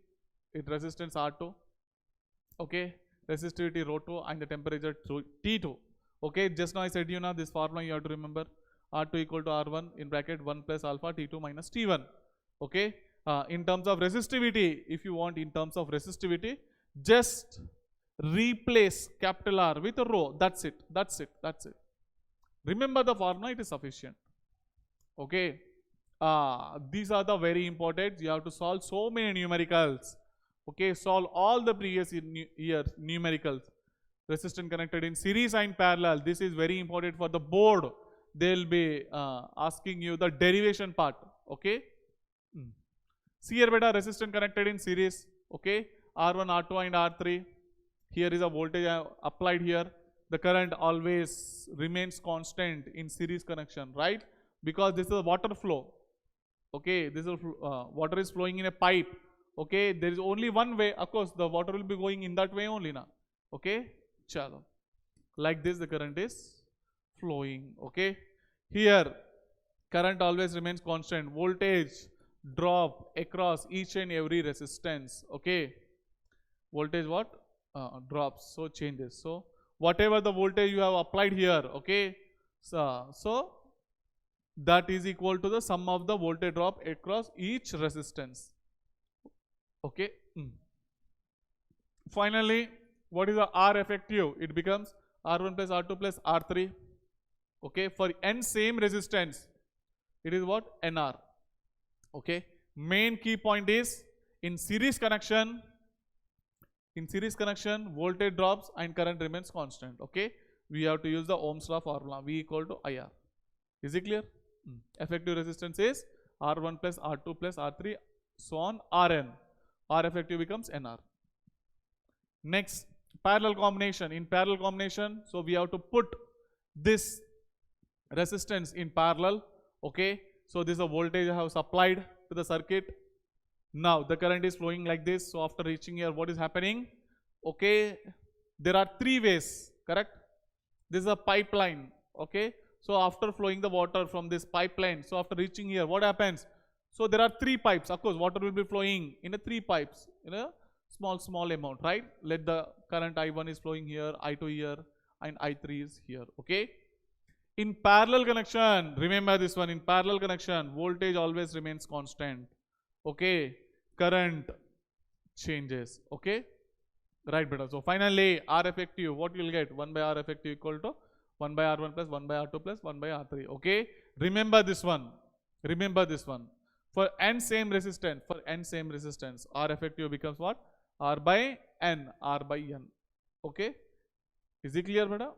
A: it resistance R2. Okay. Resistivity ρ2 and the temperature T2. Okay. Just now I said you now this formula you have to remember. R2 equal to R1 in bracket 1 plus alpha T2 minus T1. Okay. In terms of resistivity, if you want in terms of resistivity, just replace capital R with a rho. That's it. Remember the formula, it is sufficient. Okay. These are the very important. You have to solve so many numericals. Okay. Solve all the previous year numericals. Resistance connected in series and parallel. This is very important for the board. They will be asking you the derivation part. Okay. See here beta, resistance connected in series. Okay. R1, R2 and R3. Here is a voltage applied here. The current always remains constant in series connection, right? Because this is a water flow. Okay. This is water is flowing in a pipe. Okay. There is only one way. Of course, the water will be going in that way only now. Okay. Chalo. Like this the current is flowing. Okay. Here current always remains constant. Voltage drop across each and every resistance. Okay. Voltage what? Drops. So changes. So whatever the voltage you have applied here, okay, so that is equal to the sum of the voltage drop across each resistance, okay. Finally, what is the R effective? It becomes R1 plus R2 plus R3, okay. For n same resistance, it is what? NR, okay. Main key point is in series connection, voltage drops and current remains constant, okay. We have to use the Ohm's law formula, V equal to IR. Is it clear? Effective resistance is R1 plus R2 plus R3 so on Rn. R effective becomes NR. Next, parallel combination. In parallel combination, so we have to put this resistance in parallel, okay. So this is a voltage I have supplied to the circuit. Now the current is flowing like this. So after reaching here, what is happening? Okay, there are three ways, correct? This is a pipeline, okay. So after flowing the water from this pipeline, so after reaching here, what happens? So there are three pipes. Of course, water will be flowing in a three pipes in a small amount, right? Let the current I1 is flowing here, I2 here, and I3 is here, okay. In parallel connection, remember this one, in parallel connection, voltage always remains constant, okay. Current changes, okay. Right, beta. So finally, R effective, what you will get? 1 by R effective equal to 1 by R1 plus 1 by R2 plus 1 by R3, okay. Remember this one. For n same resistance, R effective becomes what? R by N, okay. Is it clear, beta?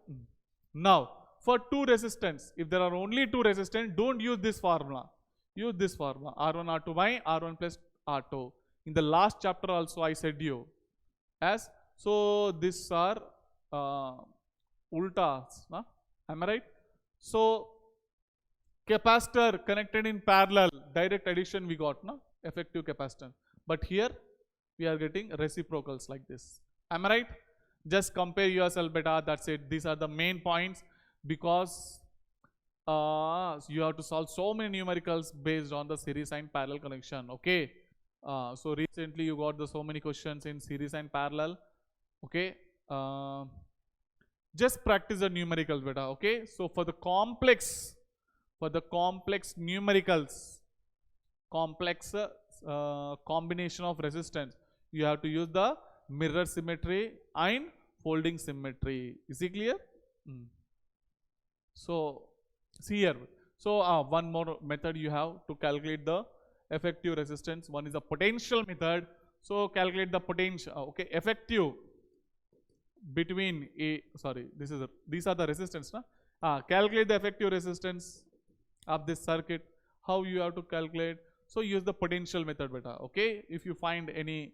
A: Now, for two resistance, if there are only two resistance, don't use this formula. Use this formula, R1 R2 by R1 plus R2. In the last chapter also I said you, as so these are ultas, na? Am I right? So capacitor connected in parallel, direct addition we got, na? Effective capacitance. But here we are getting reciprocals like this. Am I right? Just compare yourself, beta. That's it. These are the main points, because you have to solve so many numericals based on the series and parallel connection, okay. So recently you got so many questions in series and parallel, okay. Just practice the numericals, beta, okay. So for the complex numericals, combination of resistance, you have to use the mirror symmetry and folding symmetry. Is it clear? So see here. So one more method you have to calculate the effective resistance. One is a potential method. So calculate the potential, okay, effective between these are the resistance, na? Calculate the effective resistance of this circuit. How you have to calculate? So use the potential method, beta, okay. If you find any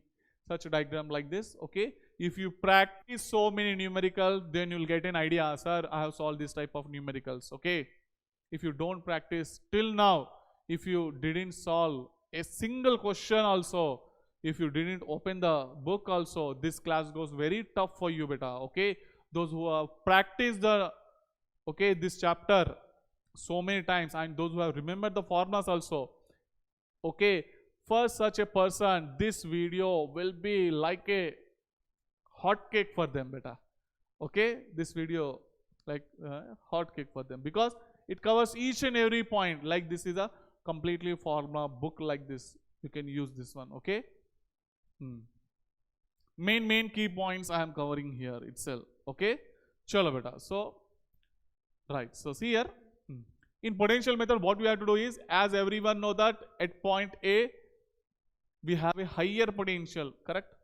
A: such a diagram like this, okay, if you practice so many numericals, then you will get an idea, sir, I have solved this type of numericals, okay. If you don't practice till now, if you didn't solve a single question also, if you didn't open the book also, this class goes very tough for you, beta, okay. Those who have practiced the, okay, this chapter so many times, and those who have remembered the formulas also, okay, for such a person, this video will be like a hot cake for them, beta, okay. This video like hot cake for them, because it covers each and every point. Like this is a completely formula book like this. You can use this one, okay. Main key points I am covering here itself, okay. Chalo beta. So right. So see here. In potential method, what we have to do is, as everyone know that at point A, we have a higher potential, correct?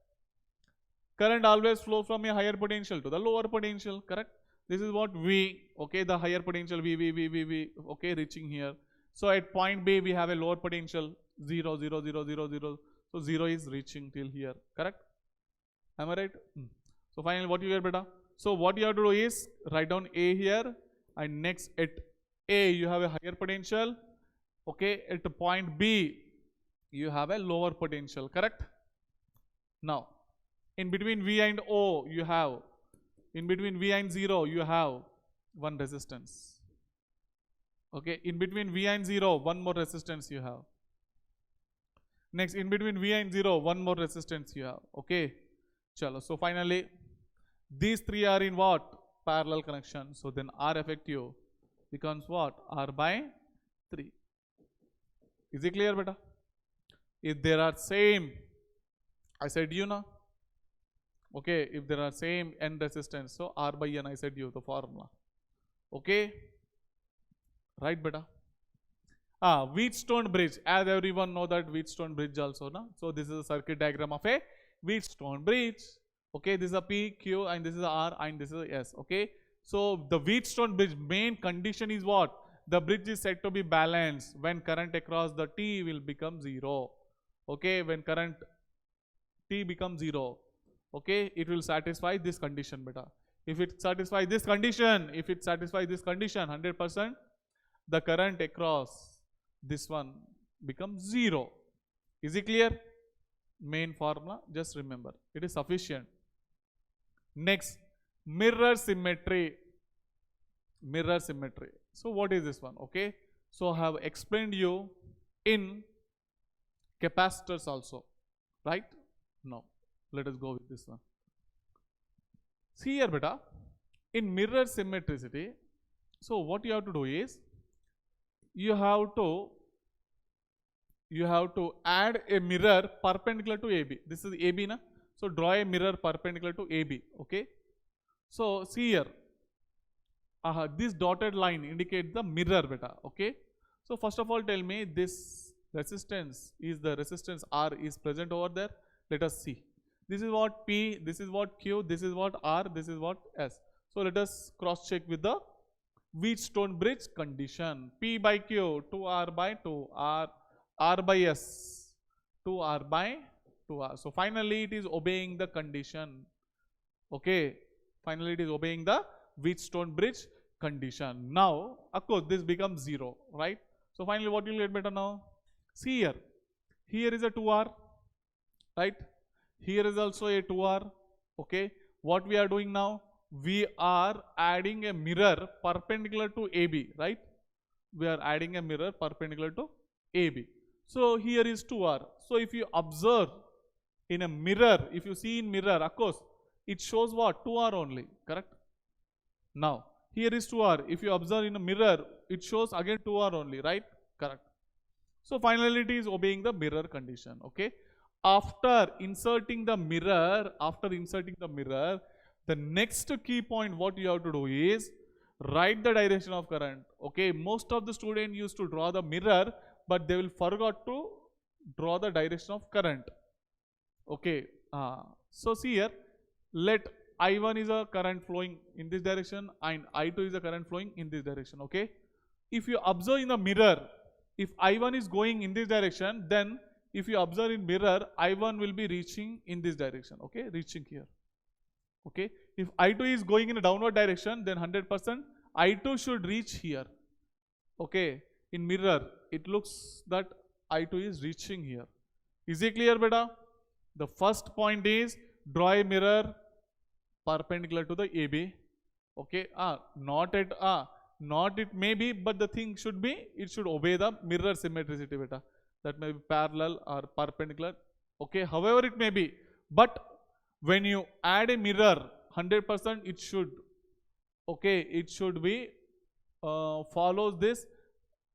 A: Current always flows from a higher potential to the lower potential, correct? This is what V, okay, the higher potential V, okay, reaching here. So at point B, we have a lower potential 0, 0, 0, 0, 0. So 0 is reaching till here, correct? Am I right? So finally, what you get, beta? So what you have to do is write down A here, and next at A you have a higher potential, okay. At point B you have a lower potential, correct? Now in between V and O you have, in between V and 0 you have one resistance, okay. In between V and 0 one more resistance you have. Next, in between V and 0 one more resistance you have, okay. Chalo. So finally these three are in what? parallel connection. So then R effective becomes what? R by 3. Is it clear, beta? If there are same, I said you now. Okay, if there are same n resistance, so R by n I said you the formula. Okay, right, beta? Wheatstone bridge, as everyone know that Wheatstone bridge also, na? So this is a circuit diagram of a Wheatstone bridge. Okay, this is a P, Q, and this is a R, and this is a S. Okay, so the Wheatstone bridge main condition is what? The bridge is said to be balanced when current across the T will become 0. Okay, when current T becomes 0, okay, it will satisfy this condition, beta. If it satisfies this condition, 100%, the current across this one becomes 0. Is it clear? Main formula, just remember, it is sufficient. Next, mirror symmetry. Mirror symmetry. So what is this one? Okay, so I have explained you in capacitors also, right? No, let us go with this one. See here, beta, in mirror symmetricity, so what you have to do is, you have to add a mirror perpendicular to AB. This is AB, na? So draw a mirror perpendicular to AB. Okay. So see here, this dotted line indicates the mirror, beta. Okay. So first of all, tell me this resistance is the resistance R is present over there. Let us see. This is what P, this is what Q, this is what R, this is what S. So let us cross check with the Wheatstone bridge condition. P by Q, 2R by 2R, R by S, 2R by 2R. So finally it is obeying the condition. Okay, finally it is obeying the Wheatstone bridge condition. Now, of course, this becomes 0, right? So finally what you will get, better now? See here, here is a 2R, right? Here is also a 2R. Okay, what we are doing now? We are adding a mirror perpendicular to AB, right? We are adding a mirror perpendicular to AB. So here is 2R. So if you observe in a mirror, if you see in mirror, of course, it shows what? 2R only, correct? Now, here is 2R. If you observe in a mirror, it shows again 2R only, right? Correct. So finally it is obeying the mirror condition, okay? After inserting the mirror, the next key point what you have to do is write the direction of current. Okay, most of the students used to draw the mirror, but they will forgot to draw the direction of current. Okay, so see here, let I1 is a current flowing in this direction and I2 is a current flowing in this direction. Okay, if you observe in the mirror, if I1 is going in this direction, then if you observe in mirror, I1 will be reaching in this direction. Okay, reaching here. Okay, if I2 is going in a downward direction, then 100% I2 should reach here. Okay, in mirror it looks that I2 is reaching here. Is it clear, beta? The first point is draw a mirror perpendicular to the AB. Okay, not it may be, but the thing should be, it should obey the mirror symmetricity, beta. That may be parallel or perpendicular. Okay, however it may be, but when you add a mirror, 100% it should, okay, it should be follows this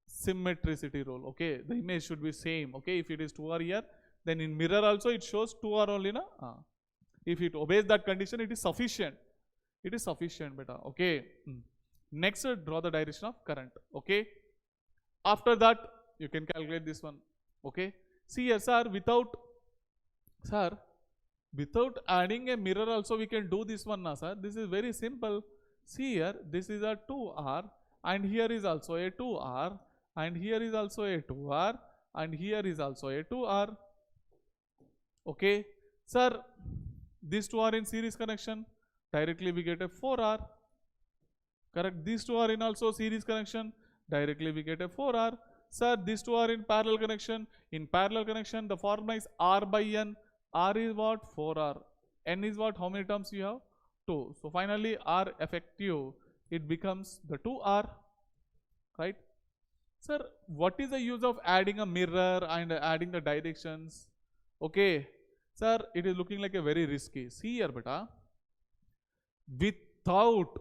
A: symmetricity rule. Okay, the image should be same. Okay, if it is 2R here, then in mirror also it shows 2R only, na? If it obeys that condition, it is sufficient. It is sufficient, beta. Okay. Next, draw the direction of current. Okay. After that, you can calculate this one. Okay. See here, sir, without adding a mirror also we can do this one now, sir. This is very simple. See here, this is a 2R and here is also a 2R and here is also a 2R and here is also a 2R. Okay. Sir, these two are in series connection. Directly we get a 4R. Correct. These two are in also series connection. Directly we get a 4R. Sir, these two are in parallel connection. In parallel connection, the formula is R by N. R is what? 4R. N is what? How many terms you have? 2. So finally R effective, it becomes the 2R. Right? Sir, what is the use of adding a mirror and adding the directions? Okay. Sir, it is looking like a very risky. See here, beta. Without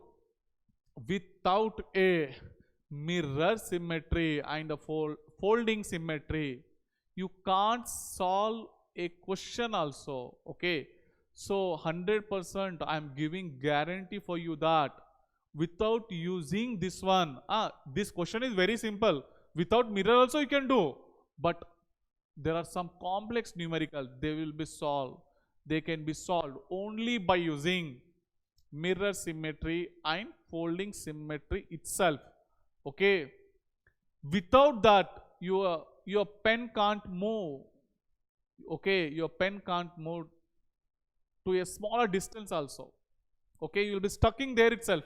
A: without a mirror symmetry and a folding symmetry, you can't solve a question also. Okay, so 100% I'm giving guarantee for you that without using this one, this question is very simple. Without mirror also you can do, but there are some complex numerical, they will be solved. They can be solved only by using mirror symmetry and folding symmetry itself. Okay, without that your pen can't move. Okay, your pen can't move to a smaller distance also. Okay, you will be stuck in there itself,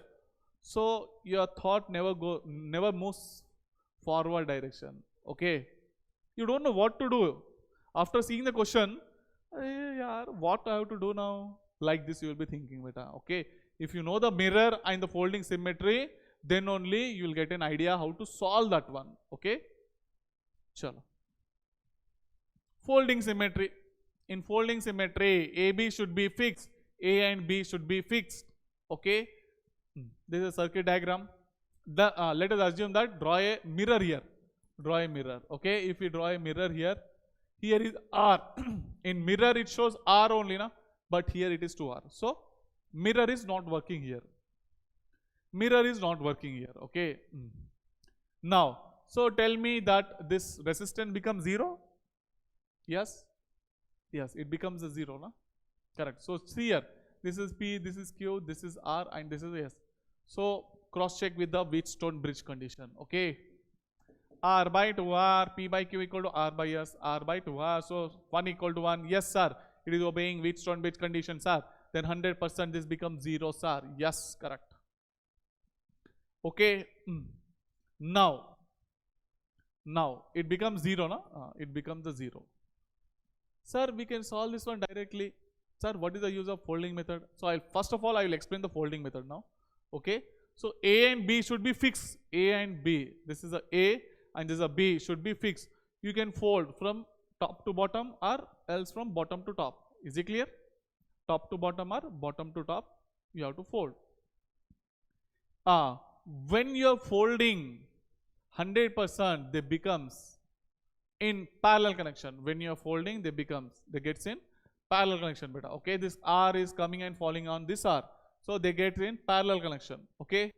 A: so your thought never moves forward direction. Okay, you don't know what to do after seeing the question. Yaar, what I have to do now? Like this you will be thinking, beta. Okay, if you know the mirror and the folding symmetry, then only you will get an idea how to solve that one. Okay, chalo. Folding symmetry. In folding symmetry, AB should be fixed, A and B should be fixed. Okay, this is a circuit diagram. Let us assume that draw a mirror here. Draw a mirror. Okay, if we draw a mirror here, here is R. In mirror it shows R only, na? But here it is 2R. So mirror is not working here. Mirror is not working here. Okay. Now, so tell me that this resistance becomes 0. Yes. Yes, it becomes a 0, na? Correct. So see here, this is P, this is Q, this is R, and this is S. So cross check with the Wheatstone bridge condition. Okay. R by 2R, P by Q equal to R by S, R by 2R. So 1 equal to 1. Yes, sir. It is obeying Wheatstone bridge condition, sir. Then 100% this becomes 0, sir. Yes, correct. Okay. Now it becomes 0, na? It becomes a 0. Sir, we can solve this one directly. Sir, what is the use of folding method? So first of all I will explain the folding method now. Okay. So A and B should be fixed. A and B. This is a A and this is a B should be fixed. You can fold from top to bottom or else from bottom to top. Is it clear? Top to bottom or bottom to top, you have to fold. When you are folding 100%, they becomes in parallel connection. When you are folding, they gets in parallel connection, beta. Okay, this R is coming and falling on this R, so they get in parallel connection. Okay,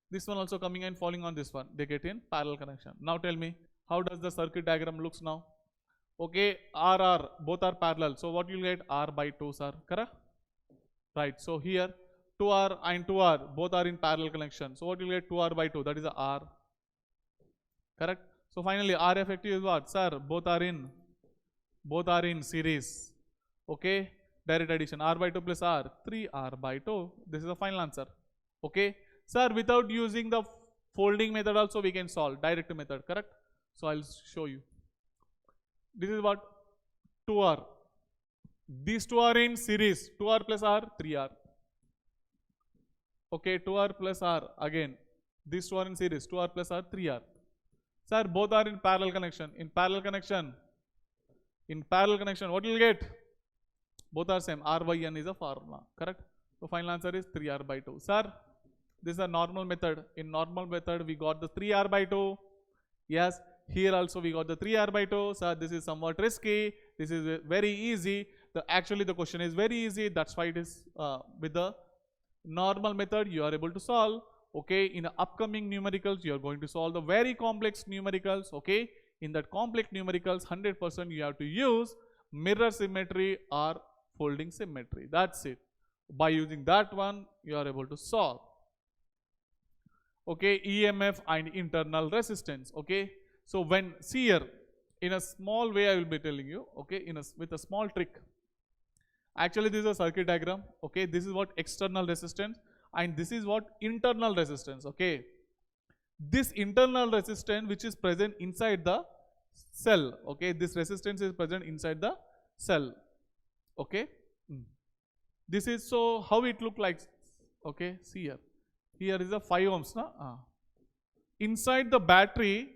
A: this one also coming and falling on this one, they get in parallel connection. Now tell me, how does the circuit diagram looks now? Okay, R, both are parallel, so what you will get? R by 2, sir. Correct? Right. So here 2R and 2R both are in parallel connection, so what you will get? 2R by 2, that is a R. Correct? So finally R effective is what? Sir, both are in series. Okay, direct addition. R by 2 plus R, 3R by 2. This is the final answer. Okay, sir, without using the folding method also we can solve direct method. Correct? So I'll show you. This is what? 2R. These two are in series. 2R plus R, 3R. Okay, 2R plus R again. These two are in series. 2R plus R, 3R. Sir, both are in parallel connection. In parallel connection, what you will get? Both are same. R by N is a formula. Correct? So final answer is 3R by 2. Sir, this is a normal method. In normal method, we got the 3R by 2. Yes, here also we got the 3R by 2. Sir, this is somewhat risky. This is very easy. Actually, the question is very easy. That's why it is with the normal method you are able to solve. Okay, in the upcoming numericals, you are going to solve the very complex numericals. Okay, in that complex numericals, 100% you have to use mirror symmetry or folding symmetry. That's it. By using that one, you are able to solve. Okay, EMF and internal resistance. Okay, so when, see here, in a small way I will be telling you. Okay, with a small trick. Actually, this is a circuit diagram. Okay, this is what external resistance. And this is what internal resistance. Okay, this internal resistance which is present inside the cell. Okay, this resistance is present inside the cell. Okay, this is, so how it look like? Okay, see here. Here is a 5 ohms. Inside the battery.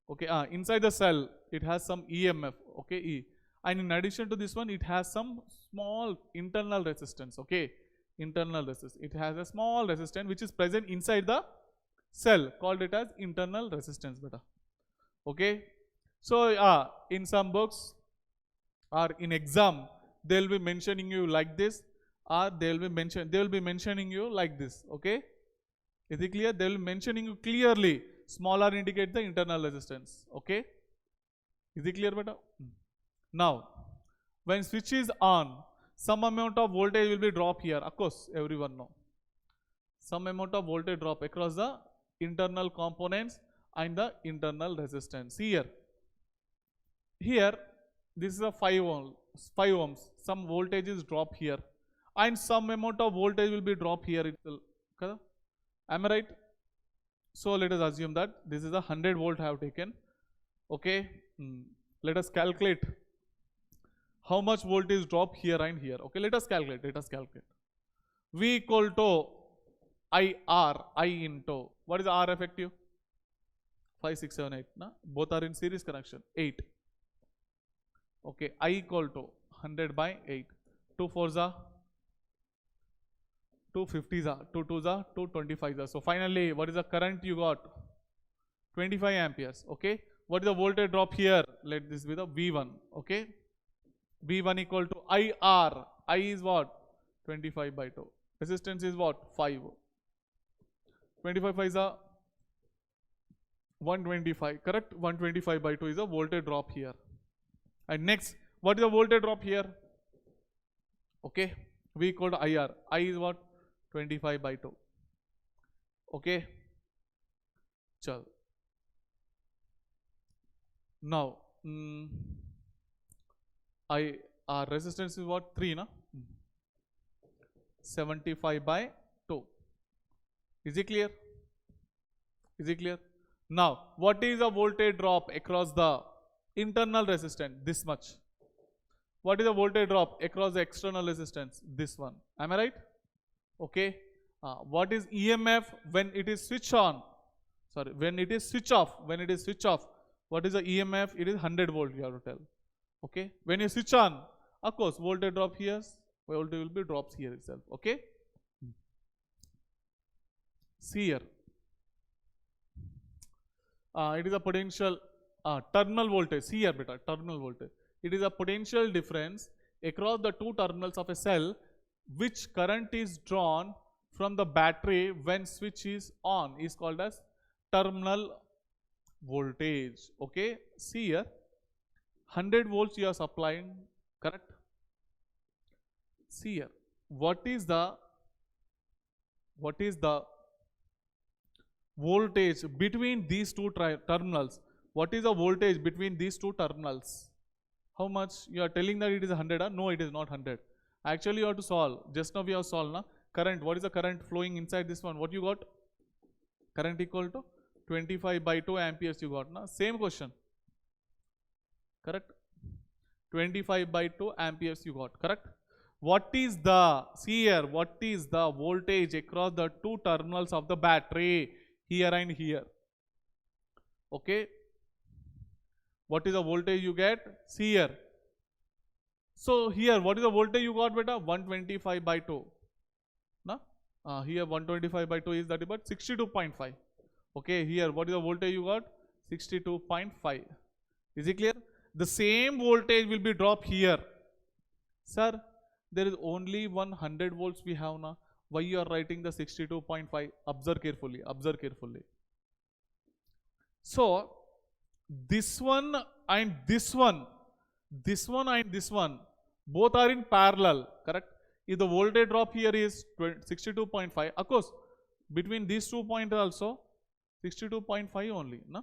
A: Okay, inside the cell it has some EMF. Okay, E. And in addition to this one, it has some small internal resistance. Okay, Internal resistance. It has a small resistance which is present inside the cell, called it as internal resistance beta. Okay. So in some books or in exam, they will be mentioning you like this, or they will be mentioning you like this. Okay. Is it clear? They will be mentioning you clearly. Smaller indicate the internal resistance. Okay. Is it clear beta? Now, when switch is on, some amount of voltage will be drop here. Of course, everyone know. Some amount of voltage drop across the internal components and the internal resistance. Here, this is a 5 ohms. Some voltage is drop here, and some amount of voltage will be drop here itself. Am I right? So let us assume that this is a 100 volt I have taken. Okay. Let us calculate how much voltage drop here and here. Okay, let us calculate. V equal to IR, I into, what is R effective? 5, 6, 7, 8. Na? Both are in series connection. 8. Okay, I equal to 100 by 8. 2 4s are 2 50s are 2 2s are 2 25s are. So finally, what is the current you got? 25 amperes. Okay. What is the voltage drop here? Let this be the V1. Okay. V1 equal to IR. I is what? 25 by 2. Resistance is what? 5. 25 5 is a 125. Correct? 125 by 2 is a voltage drop here. And next, what is the voltage drop here? Okay. V equal to IR. I is what? 25 by 2. Okay. Chal. Now, our resistance is what? 3, na? 75 by 2. Is it clear? Is it clear? Now, what is the voltage drop across the internal resistance? This much. What is the voltage drop across the external resistance? This one. Am I right? Okay. What is EMF when it is switch on? Sorry, when it is switch off. When it is switch off, what is the EMF? It is 100 volt, you have to tell. Okay. When you switch on, of course, voltage drop here, voltage will be drops here itself. Okay. See here. It is a potential terminal voltage. See here, beta, terminal voltage. It is a potential difference across the two terminals of a cell, which current is drawn from the battery when switch is on, is called as terminal voltage. Okay. See here, 100 volts you are supplying. Correct. See here, what is the voltage between these two terminals? What is the voltage between these two terminals? How much? You are telling that it is 100? No, it is not 100. Actually, you have to solve. Just now we have solved. Na? Current. What is the current flowing inside this one? What you got? Current equal to 25 by 2 amperes you got. Na? Same question. Correct? 25 by 2 amperes you got. Correct? What is the, see here, what is the voltage across the two terminals of the battery? Here and here. Okay. What is the voltage you get? See here. So here, what is the voltage you got, beta? 125 by 2. Na? Here 125 by 2 is that about 62.5. Okay, here what is the voltage you got? 62.5. Is it clear? The same voltage will be dropped here. Sir, there is only 100 volts we have now. Why you are writing the 62.5? Observe carefully. Observe carefully. So, this one and this one, both are in parallel. Correct? If the voltage drop here is 62.5, of course, between these 2 points also 62.5 only. Na?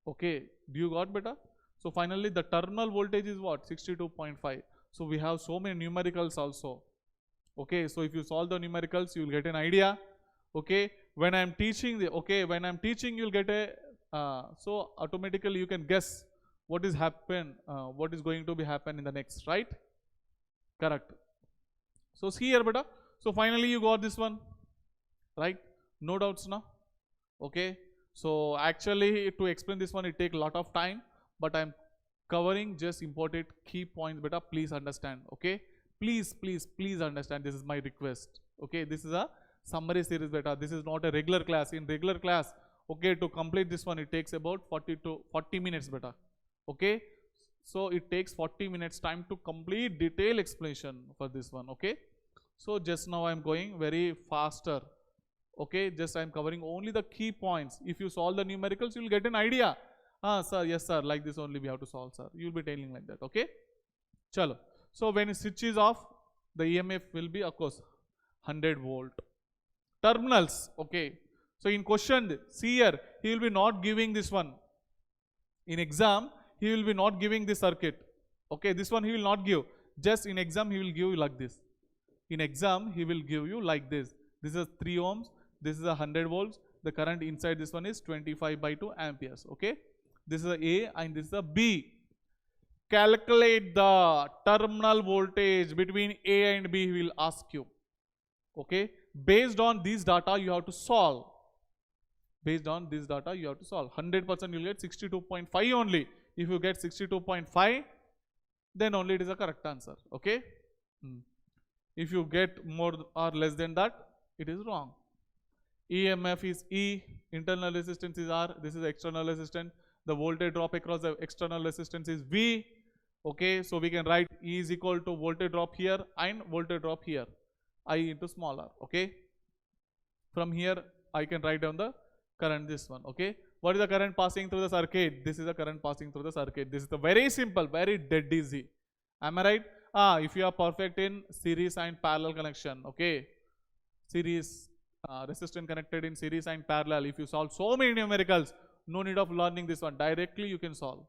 A: Okay. Do you got better? So, finally, the terminal voltage is what? 62.5. So, we have so many numericals also. Okay, so if you solve the numericals, you will get an idea. Okay, when I am teaching, you will get a, so automatically you can guess what is going to be happen in the next, right? Correct. So see here, beta. So finally you got this one, right? No doubts now. Okay, so actually to explain this one, it take a lot of time, but I am covering just important key points, beta. Please understand. Okay. Please understand, this is my request. Okay, this is a summary series beta. This is not a regular class. In regular class, okay, to complete this one, it takes about 40 to 40 minutes beta. Okay, so it takes 40 minutes time to complete detailed explanation for this one. Okay, so just now I am going very faster. Okay, just I am covering only the key points. If you solve the numericals, you will get an idea. Ah, sir, yes, sir, like this only we have to solve, sir. You will be telling like that. Okay, chalo. So when it switches off, the EMF will be, of course, 100 volt. Terminals, okay. So in question, see here, he will be not giving this one. In exam, he will be not giving this circuit. Okay, this one he will not give. Just in exam, he will give you like this. In exam, he will give you like this. This is 3 ohms. This is 100 volts. The current inside this one is 25/2 amperes. Okay, this is a A and this is a B. Calculate the terminal voltage between A and B, he will ask you. Okay, based on these data you have to solve. Based on this data you have to solve. 100% you will get 62.5 only. If you get 62.5, then only it is a correct answer. Okay, if you get more or less than that, it is wrong. EMF is E, internal resistance is R, this is external resistance. The voltage drop across the external resistance is V. Okay, so we can write E is equal to voltage drop here and voltage drop here, I into small r. Okay, from here I can write down the current, this one. Okay, what is the current passing through the circuit? This is the current passing through the circuit. This is the very simple, very dead easy. Am I right? If you are perfect in series and parallel connection, okay, series resistance connected in series and parallel, if you solve so many numericals, no need of learning this one, directly you can solve.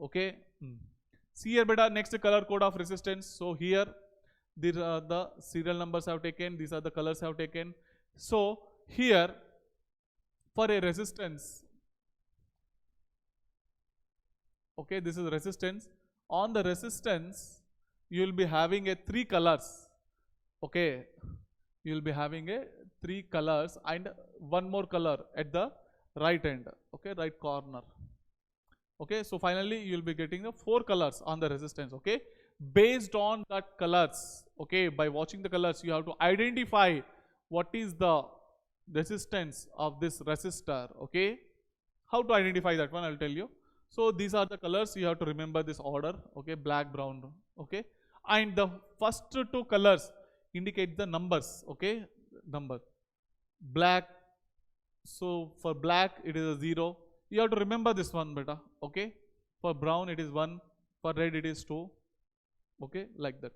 A: Okay, see here beta, next color code of resistance. So here these are the serial numbers I have taken, these are the colors I have taken. So here for a resistance, okay, this is resistance. On the resistance you will be having a 3 colors. Okay, you will be having a 3 colors and one more color at the right end. Okay, right corner. Okay, so finally you will be getting the 4 colors on the resistance. Okay, based on that colors, okay, by watching the colors you have to identify what is the resistance of this resistor. Okay, how to identify that one I will tell you. So these are the colors, you have to remember this order. Okay, black, brown. Okay, and the first 2 colors indicate the numbers. Okay, number black, so for black it is a 0. You have to remember this one beta. Okay, for brown it is 1, for red it is 2. Okay, like that.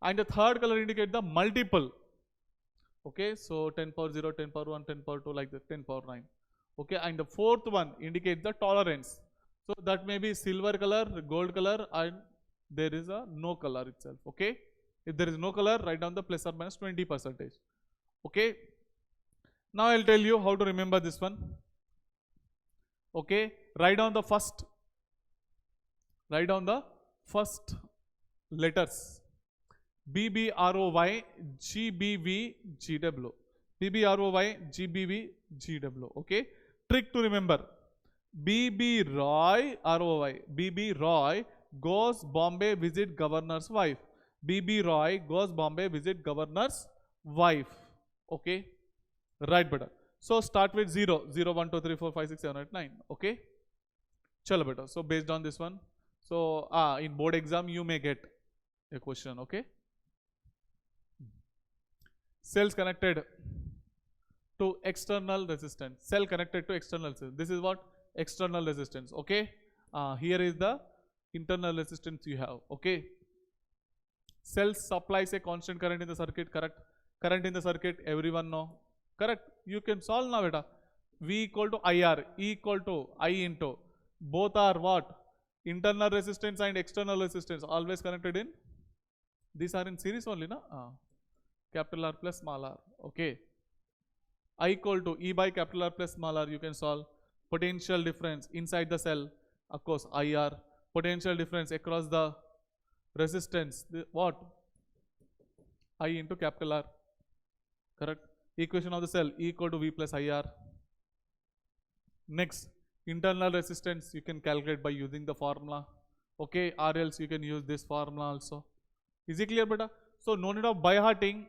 A: And the third color indicate the multiple. Okay, so 10 power 0, 10 power 1, 10 power 2, like that, 10 power 9. Okay, and the fourth one indicates the tolerance. So that may be silver color, gold color, and there is a no color itself. Okay, if there is no color, write down the plus or minus 20%. Okay, now I'll tell you how to remember this one. Okay, write down the first letters. BBROY, GBV, GW. BBROY, GBV, GW. Okay, trick to remember. BB Roy, ROY. BB Roy goes Bombay visit governor's wife. BB Roy goes Bombay visit governor's wife. Okay, right beta. So start with 0, 0, 1, 2, 3, 4, 5, 6, 7, 8, 9. Okay, chalo beta. So based on this one, so in board exam you may get a question. Okay, cells connected to external resistance. Cell connected to external resistance. This is what? External resistance. Okay, here is the internal resistance you have. Okay, cell supplies a constant current in the circuit. Correct. Current in the circuit, everyone know. Correct. You can solve now beta. V equal to IR, E equal to I into, both are what? Internal resistance and external resistance, always connected in, these are in series only na. Capital R plus small r. Okay, I equal to E by capital R plus small r, you can solve. Potential difference inside the cell, of course IR. Potential difference across the resistance, what? I into capital R. Correct. Equation of the cell, E equal to V plus IR. Next, internal resistance you can calculate by using the formula. Okay, or else you can use this formula also. Is it clear, beta? So no need of by hearting.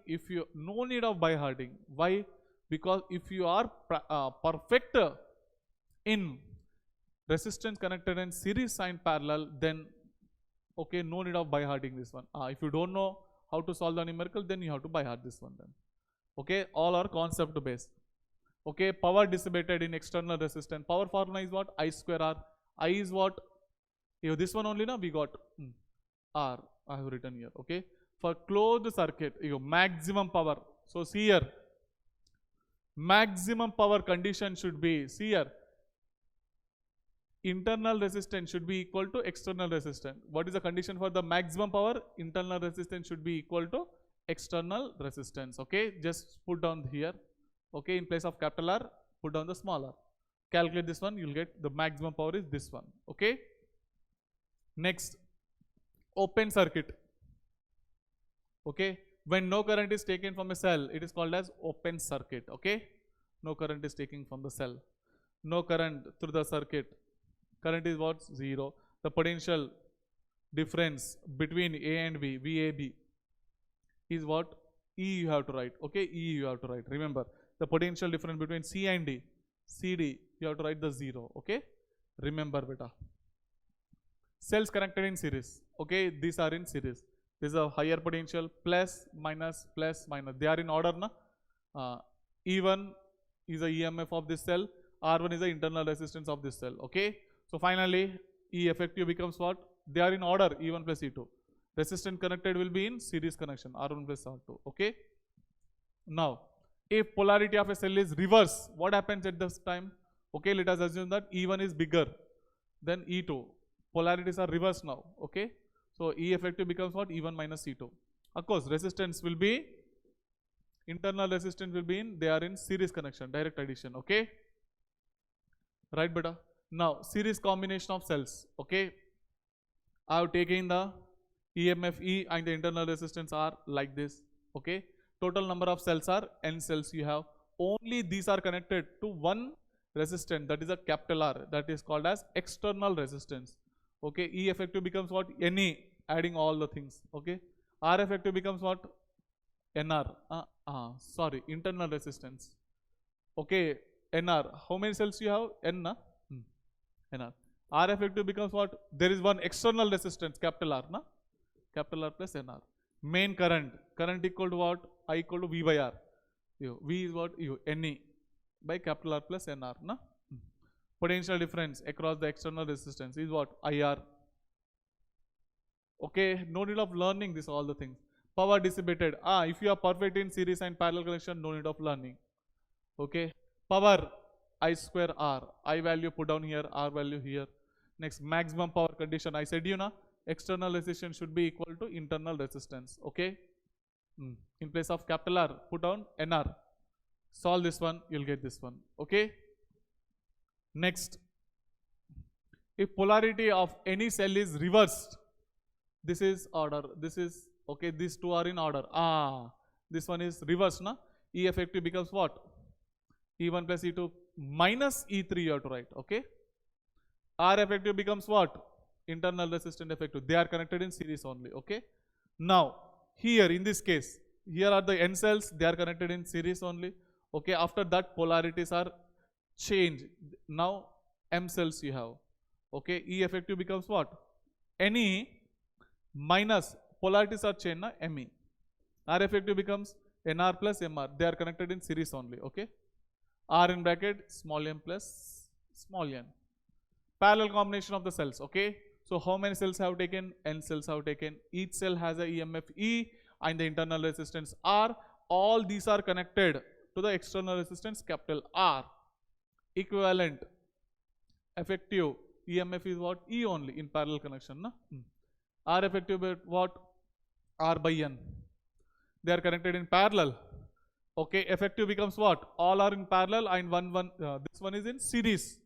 A: No need of by hearting. Why? Because if you are perfect in resistance connected and series and parallel, then okay, no need of by hearting this one. If you don't know how to solve the numerical, then you have to by heart this one then. Okay, all are concept based. Okay, power dissipated in external resistance. Power formula is what? I square R. I is what? This one only now we got R. I have written here. Okay, for closed circuit, maximum power. So see here, maximum power condition should be, see here, internal resistance should be equal to external resistance. What is the condition for the maximum power? Internal resistance should be equal to external resistance. Okay, just put down here. Okay, in place of capital R, put down the small r. Calculate this one, you'll get the maximum power is this one. Okay, next, open circuit. Okay, when no current is taken from a cell, it is called as open circuit. Okay, no current is taken from the cell, no current through the circuit. Current is what? 0. The potential difference between A and B, VAB, is what? E you have to write. Okay, E you have to write. Remember, the potential difference between C and D, CD, you have to write the 0. Okay, remember beta. Cells connected in series. Okay, these are in series. This is a higher potential, plus, minus, plus, minus. They are in order, na? E1 is the EMF of this cell. R1 is the internal resistance of this cell. Okay. So finally, E effective becomes what? They are in order, E1 plus E2. Resistance connected will be in series connection, R1 plus R2. Okay. Now, if polarity of a cell is reverse, what happens at this time? Okay, let us assume that E1 is bigger than E2. Polarities are reversed now. Okay. So E effective becomes what? E1 minus E2. Of course, resistance will be, internal resistance will be in, they are in series connection, direct addition. Okay. Right, beta? Now, series combination of cells. Okay, I have taken the EMF E and the internal resistance R like this. Okay, total number of cells are N cells you have. Only these are connected to one resistance, that is a capital R, that is called as external resistance. Okay, E effective becomes what? NE, adding all the things. Okay, R effective becomes what? NR. Sorry, internal resistance. Okay, NR. How many cells you have? N, na? NR. R effective becomes what? There is one external resistance, capital R, na? Capital R plus NR. Main current. Current equal to what? I equal to V by R. V is what? NE by capital R plus NR, na? Potential difference across the external resistance is what? IR. Okay, no need of learning this, all the things. Power dissipated. If you are perfect in series and parallel connection, no need of learning. Okay, power, I square R. I value put down here, R value here. Next, maximum power condition. I said external resistance should be equal to internal resistance. Okay. In place of capital R, put down NR. Solve this one, you'll get this one. Okay. Next, if polarity of any cell is reversed, this is order. This is okay. These two are in order. This one is reversed, na? E effective becomes what? E1 plus E2 minus E3 you have to write. Okay. R effective becomes what? Internal resistance effective. They are connected in series only. Okay. Now, here in this case, here are the N cells. They are connected in series only. Okay. After that, polarities are changed. Now, M cells you have. Okay. E effective becomes what? NE minus polarities are changed, na? ME. R effective becomes NR plus MR. They are connected in series only. Okay. R in bracket small m plus small n. Parallel combination of the cells. Okay. So how many cells have taken? N cells have taken. Each cell has a EMF E and the internal resistance R. All these are connected to the external resistance capital R. Equivalent effective EMF is what? E only in parallel connection. Na? R effective at what? R by N. They are connected in parallel. Okay, effective becomes what? All are in parallel and this one is in series.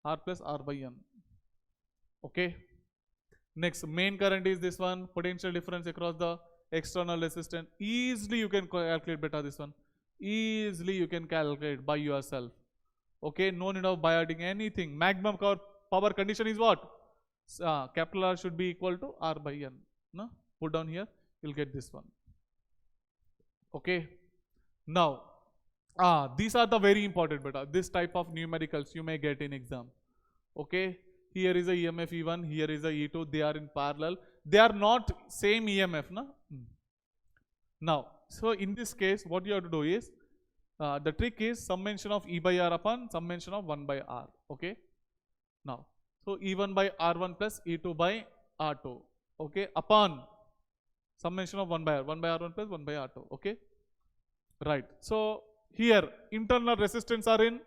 A: R plus R by N. Okay. Next, main current is this one. Potential difference across the external resistance. Easily you can calculate beta this one. Easily you can calculate by yourself. Okay, no need of by adding anything. Maximum power condition is what? Capital R should be equal to R by N. No? Put down here. you'll get this one. Okay. Now, these are the very important beta. This type of numericals you may get in exam. Okay. Here is a EMF E1, here is a E2. They are in parallel. They are not same EMF, na? Now, so in this case, what you have to do is, the trick is summation of E by R upon summation of 1 by R. Okay. Now, so E1 by R1 plus E2 by R2. Okay. Upon summation of 1 by R. 1 by R1 plus 1 by R2. Okay. Right. So, here internal resistance are in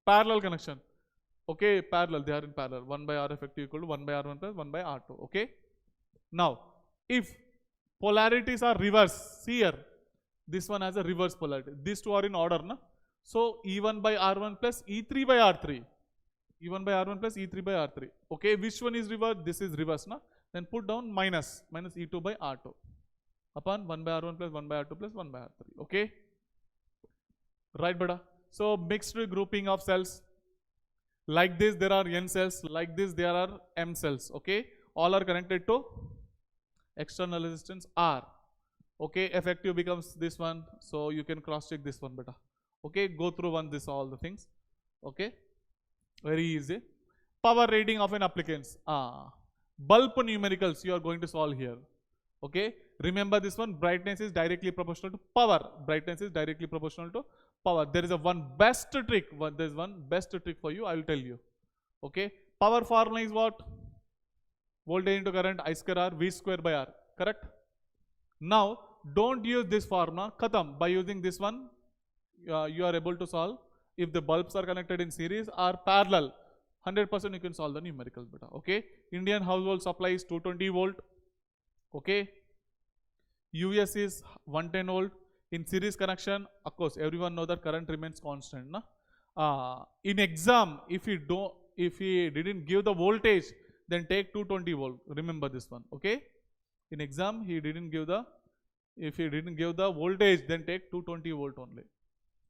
A: parallel connection. Okay. Parallel. They are in parallel. 1 by R effective equal to 1 by R1 plus 1 by R2. Okay. Now, if polarities are reverse, see here. This one has a reverse polarity. These two are in order, na? So, E1 by R1 plus E3 by R3. E1 by R1 plus E3 by R3. Okay, which one is reverse? This is reverse, na? Then put down minus E2 by R2 upon 1 by R1 plus 1 by R2 plus 1 by R3. Okay? Right, beta? So, mixed grouping of cells. Like this, there are N cells. Like this, there are M cells. Okay? All are connected to external resistance R. Okay, effective becomes this one, so you can cross check this one beta. Okay, go through this all the things. Okay, very easy. Power rating of an applicants. Bulb numericals you are going to solve here. Okay, remember this one, brightness is directly proportional to power. Brightness is directly proportional to power. There is a one best trick. There is one best trick for you. I will tell you. Okay, power formula is what? Voltage into current I square R V square by R. Correct? Now, don't use this formula, khatam. By using this one, you are able to solve if the bulbs are connected in series or parallel. 100% you can solve the numericals beta. Okay. Indian household supply is 220 volt. Okay. US is 110 volt. In series connection, of course, everyone know that current remains constant. Na? In exam, if he didn't give the voltage, then take 220 volt. Remember this one. Okay. In exam, if he didn't give the voltage, then take 220 volt only.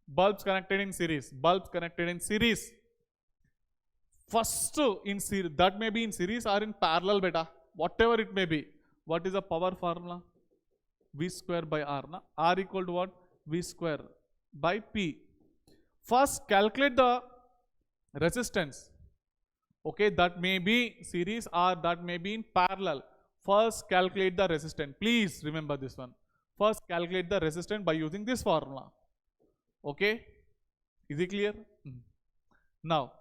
A: Bulbs connected in series. Bulbs connected in series. First in series, that may be in series or in parallel beta. Whatever it may be. What is the power formula? V square by R. Na? R equal to what? V square by P. First calculate the resistance. Okay, that may be series or that may be in parallel. First calculate the resistance. Please remember this one. First calculate the resistance by using this formula. Okay. Is it clear? Now,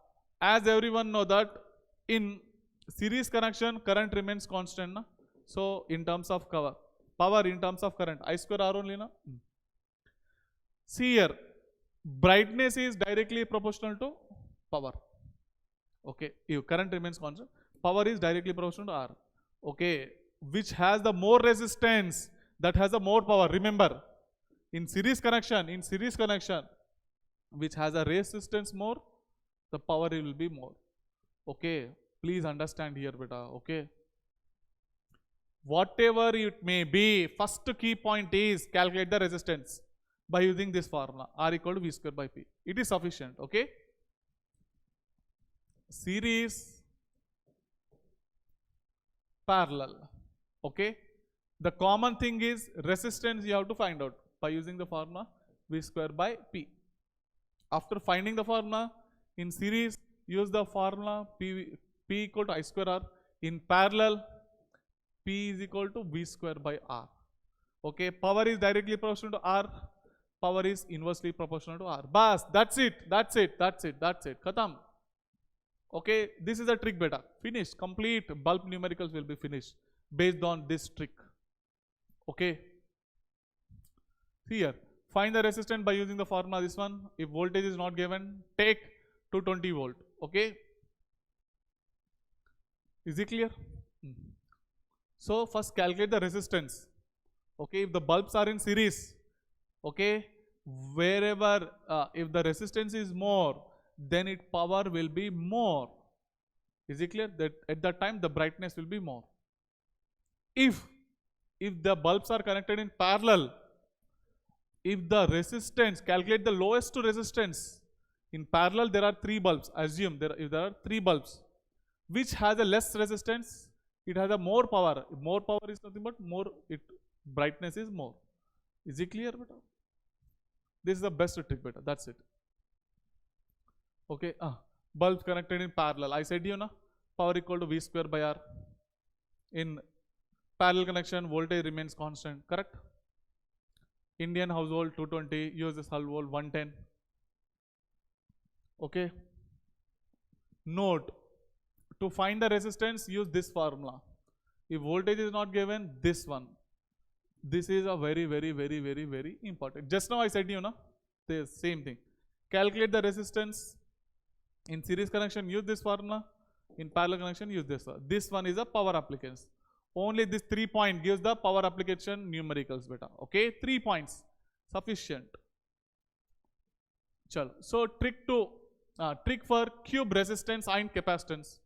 A: as everyone know that in series connection, current remains constant. Na? So, in terms of power in terms of current, I square R only. Na? See here, brightness is directly proportional to power. Okay, if current remains constant, power is directly proportional to R. Okay, which has the more resistance, that has a more power. Remember, in series connection, which has a resistance more, the power will be more. Okay, please understand here, beta. Okay, whatever it may be, first key point is calculate the resistance by using this formula, R equal to V square by P. It is sufficient. Okay, series, parallel. Okay, the common thing is resistance you have to find out by using the formula V square by P. After finding the formula in series, use the formula P equal to I square R. In parallel, P is equal to V square by R. Okay, power is directly proportional to R. Power is inversely proportional to R. Bas, that's it. Khatam. Okay, this is a trick beta. Finished. Complete bulb numericals will be finished based on this trick. Okay. Here, find the resistance by using the formula this one. If voltage is not given, take 220 volt. Okay. Is it clear? So, first calculate the resistance. Okay, if the bulbs are in series, okay, wherever, if the resistance is more, then its power will be more. Is it clear? That at that time the brightness will be more. If the bulbs are connected in parallel, if the resistance, calculate the lowest resistance. In parallel there are 3 bulbs. Assume if there are 3 bulbs. Which has a less resistance? It has a more power. More power is nothing but more, it brightness is more. Is it clear, beta? This is the best trick, beta. That's it. Okay. Bulbs connected in parallel. I said you know, power equal to V square by R. In parallel connection, voltage remains constant. Correct? Indian household 220, US household 110. Okay. Note, to find the resistance, use this formula. If voltage is not given, this one. This is a very, very, very, very, very important. Just now I said you know, the same thing. Calculate the resistance. In series connection, use this formula. In parallel connection, use this one. This one is a power application. Only this 3 point gives the power application numericals, beta. Okay, 3 points sufficient. Chalo. So trick for cube resistance and capacitance.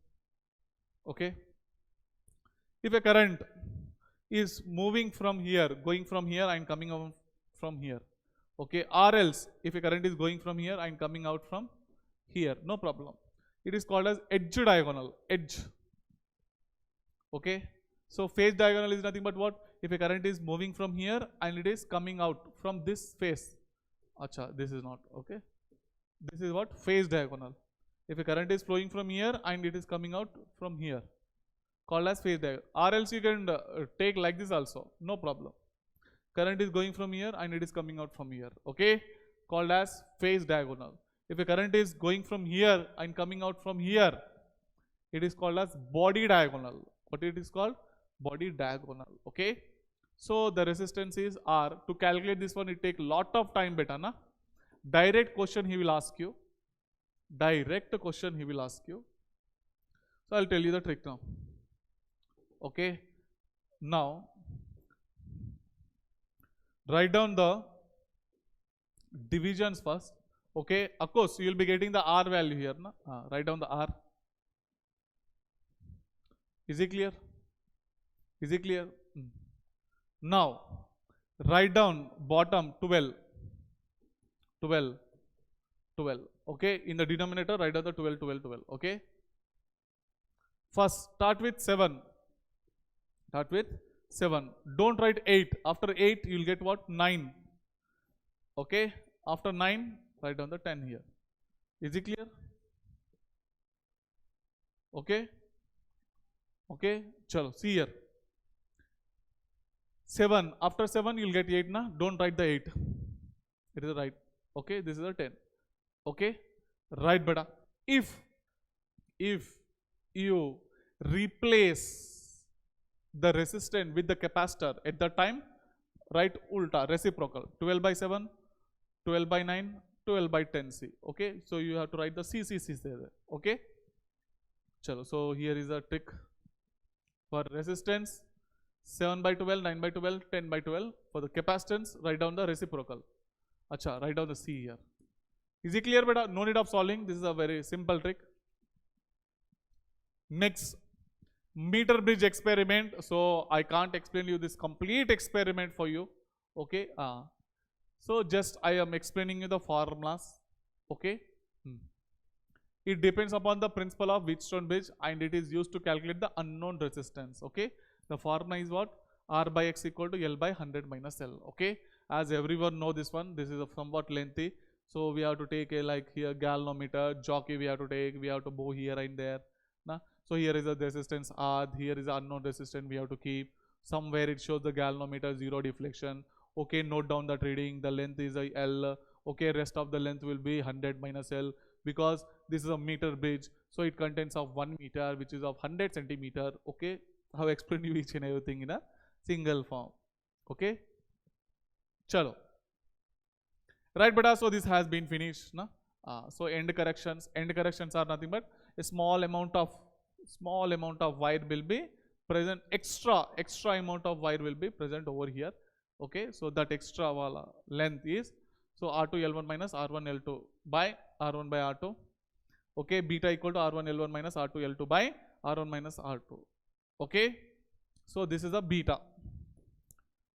A: Okay. If a current is moving from here, going from here and coming out from here. Okay. Or else, if a current is going from here and coming out from here, no problem. It is called as edge diagonal. Edge. Okay. So phase diagonal is nothing but what? If a current is moving from here and it is coming out from this phase. Acha, this is not. Okay. This is what? Phase diagonal. If a current is flowing from here and it is coming out from here, called as phase diagonal. Or else you can take like this also. No problem. Current is going from here and it is coming out from here. Okay. Called as phase diagonal. If a current is going from here and coming out from here, it is called as body diagonal. What it is called? Body diagonal. Okay. So the resistance is R. To calculate this one, it take lot of time, beta na. Direct question he will ask you. Direct question he will ask you. So I'll tell you the trick now. Okay. Now write down the divisions first. Okay. Of course, you will be getting the R value here. Na? Write down the R. Is it clear? Is it clear? Now, write down bottom 12. 12. 12. Okay. In the denominator, write down the 12, 12, 12. Okay. First, start with 7. Start with 7. Don't write 8. After 8, you will get what? 9. Okay. After 9, write down the 10 here. Is it clear? Okay. Okay. Chalo. See here. 7. After 7, you will get 8 na. Don't write the 8. It is right. Okay. This is a 10. Okay. Right, beta. If you replace the resistant with the capacitor at the time, write ulta, reciprocal. 12 by 7, 12 by 9, 12 by 10C. Okay. So you have to write the CCCs there. Okay. Chalo. So here is a trick for resistance. 7 by 12, 9 by 12, 10 by 12. For the capacitance, write down the reciprocal. Acha, write down the C here. Is it clear, beta? No need of solving. This is a very simple trick. Next, meter bridge experiment. So I can't explain you this complete experiment for you. Okay. So just I am explaining you the formulas. Okay. It depends upon the principle of Wheatstone bridge and it is used to calculate the unknown resistance. Okay. The formula is what? R by X equal to L by 100 minus L. Okay. As everyone know this one, this is a somewhat lengthy. So we have to take a like here galvanometer, jockey we have to take, we have to bow here and there. Nah? So here is a resistance R, here is unknown resistance we have to keep. Somewhere it shows the galvanometer 0 deflection. Okay, note down that reading, the length is a L. Okay, rest of the length will be 100 minus L because this is a meter bridge. So it contains of 1 meter which is of 100 centimeter. Okay, I have explained you each and everything in a single form. Okay. Chalo. Right, beta. So this has been finished. Na? So end corrections. End corrections are nothing but a small amount of wire will be present. Extra amount of wire will be present over here. Okay. So that extra length is so R2 L1 minus R1 L2 by R1 by R2. Okay. Beta equal to R1 L1 minus R2 L2 by R1 minus R2. Okay. So this is a beta.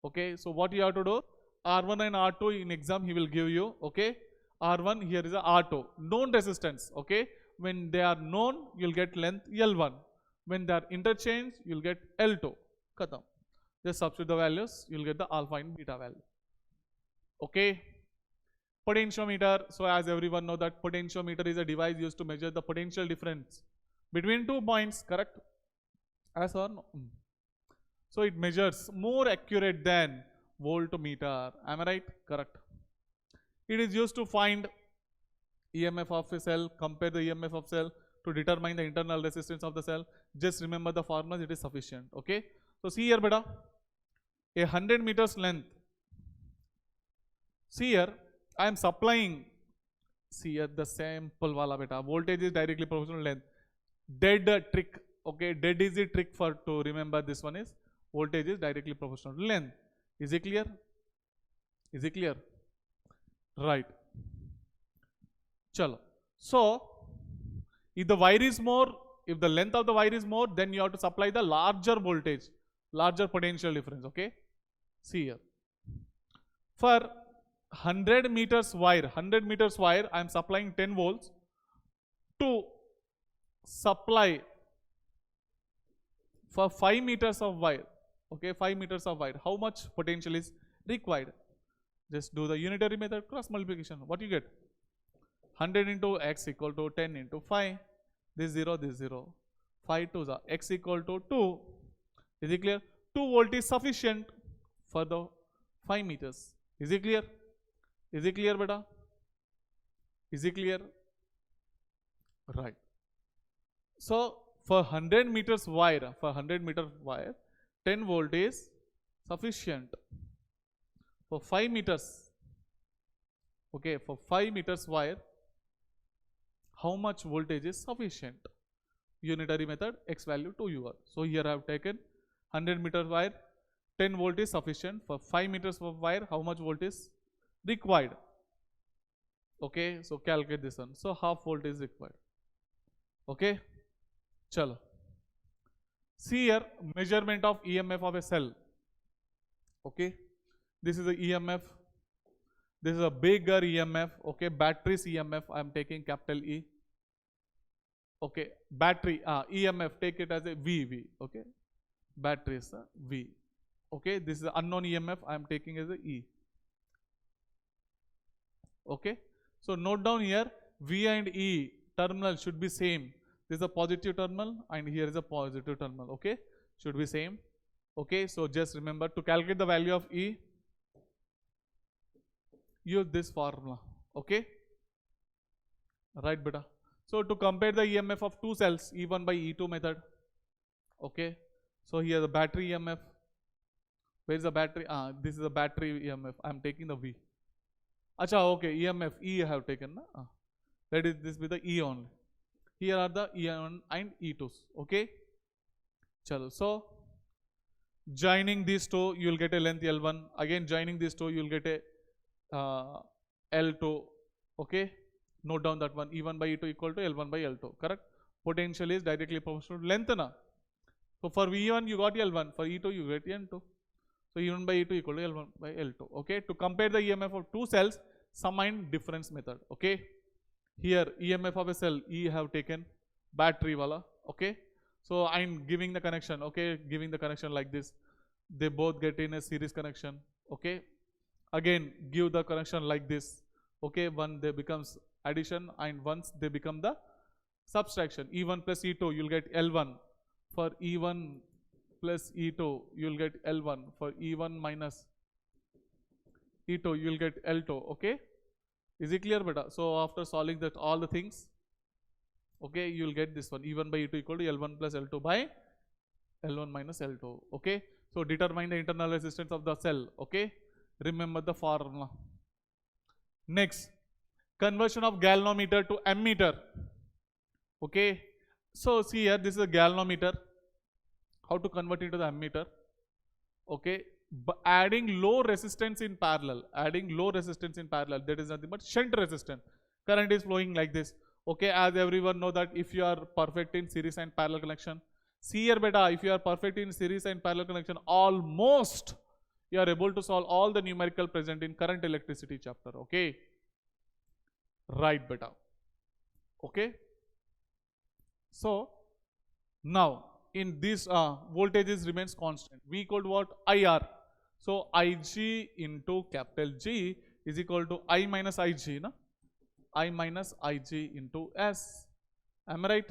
A: Okay. So what you have to do? R1 and R2 in exam he will give you. Okay. R1 here is a R2. Known resistance. Okay. When they are known, you will get length L1. When they are interchanged, you'll get L2. Khatam. Just substitute the values, you'll get the alpha and beta value. Okay. Potentiometer. So as everyone know that potentiometer is a device used to measure the potential difference between 2 points, correct? As or no? So it measures more accurate than voltmeter. Am I right? Correct. It is used to find EMF of a cell, compare the EMF of cell to determine the internal resistance of the cell. Just remember the formulas, it is sufficient. Okay. So see here beta, a 100 meters length. See here, I am supplying, see here the sample wala beta, voltage is directly proportional to length. Dead trick, okay, dead is the trick for to remember this one is voltage is directly proportional to length. Is it clear? Is it clear? Right. Chalo. So, if the wire is more, if the length of the wire is more, then you have to supply the larger voltage, larger potential difference, okay? See here. For 100 meters wire, I am supplying 10 volts to supply for 5 meters of wire, okay, 5 meters of wire. How much potential is required? Just do the unitary method, cross multiplication. What you get? 100 into x equal to 10 into 5. This 0, this 0. 5 to the x equal to 2. Is it clear? 2 volt is sufficient for the 5 meters. Is it clear? Is it clear, beta? Is it clear? Right. So, for 100 meters wire, 10 volt is sufficient. For 5 meters, okay, for 5 meters wire, how much voltage is sufficient? Unitary method, x value to UR. So here I have taken 100 meter wire, 10 volt is sufficient. For 5 meters of wire, how much volt is required? Okay, so calculate this one. So half volt is required. Okay, chalo. See here, measurement of EMF of a cell. Okay, this is the EMF. This is a bigger EMF. Okay, battery's EMF. I am taking capital E. Okay, battery EMF, take it as a VV. Okay, battery is a V. Okay, this is unknown EMF. I am taking as a E. Okay, so note down here V and E terminal should be same. This is a positive terminal and here is a positive terminal. Okay, should be same. Okay, so just remember to calculate the value of E, use this formula. Okay, right beta. So to compare the EMF of two cells, E1 by E2 method. Okay, so here the battery EMF. Where is the battery? This is the battery EMF. I am taking the V. Acha, okay, EMF E I have taken. Let it this be the E only. Here are the E1 and E2s. Okay, chalo. So joining these two, you will get a length L1. Again, joining these two, you will get a L2. Okay, note down that one. E1 by E2 equal to L1 by L2. Correct. Potential is directly proportional to length. Na? So for V1 you got L1. For E2 you get N2. So E1 by E2 equal to L1 by L2. Okay. To compare the EMF of two cells, sum and difference method. Okay. Here EMF of a cell E have taken battery wala. Okay. So I'm giving the connection. Okay. Giving the connection like this. They both get in a series connection. Okay. Again give the connection like this. Okay. One they becomes addition and once they become the subtraction. E1 plus E2 you'll get L1. For E1 plus E2 you'll get L1. For E1 minus E2 you'll get L2. Okay. Is it clear beta? So after solving that all the things, okay, you'll get this one. E1 by E2 equal to L1 plus L2 by L1 minus L2. Okay. So determine the internal resistance of the cell. Okay. Remember the formula. Next, conversion of galvanometer to ammeter. Okay. So see here, this is a galvanometer. How to convert it to the ammeter? Okay. Adding low resistance in parallel. Adding low resistance in parallel. That is nothing but shunt resistance. Current is flowing like this. Okay. As everyone know that if you are perfect in series and parallel connection. See here beta, if you are perfect in series and parallel connection, almost you are able to solve all the numerical present in current electricity chapter. Okay. Right beta. Okay. So now in this voltages remains constant. V equal to what? IR. So IG into capital G is equal to I minus IG, na? I minus IG into S. Am I right?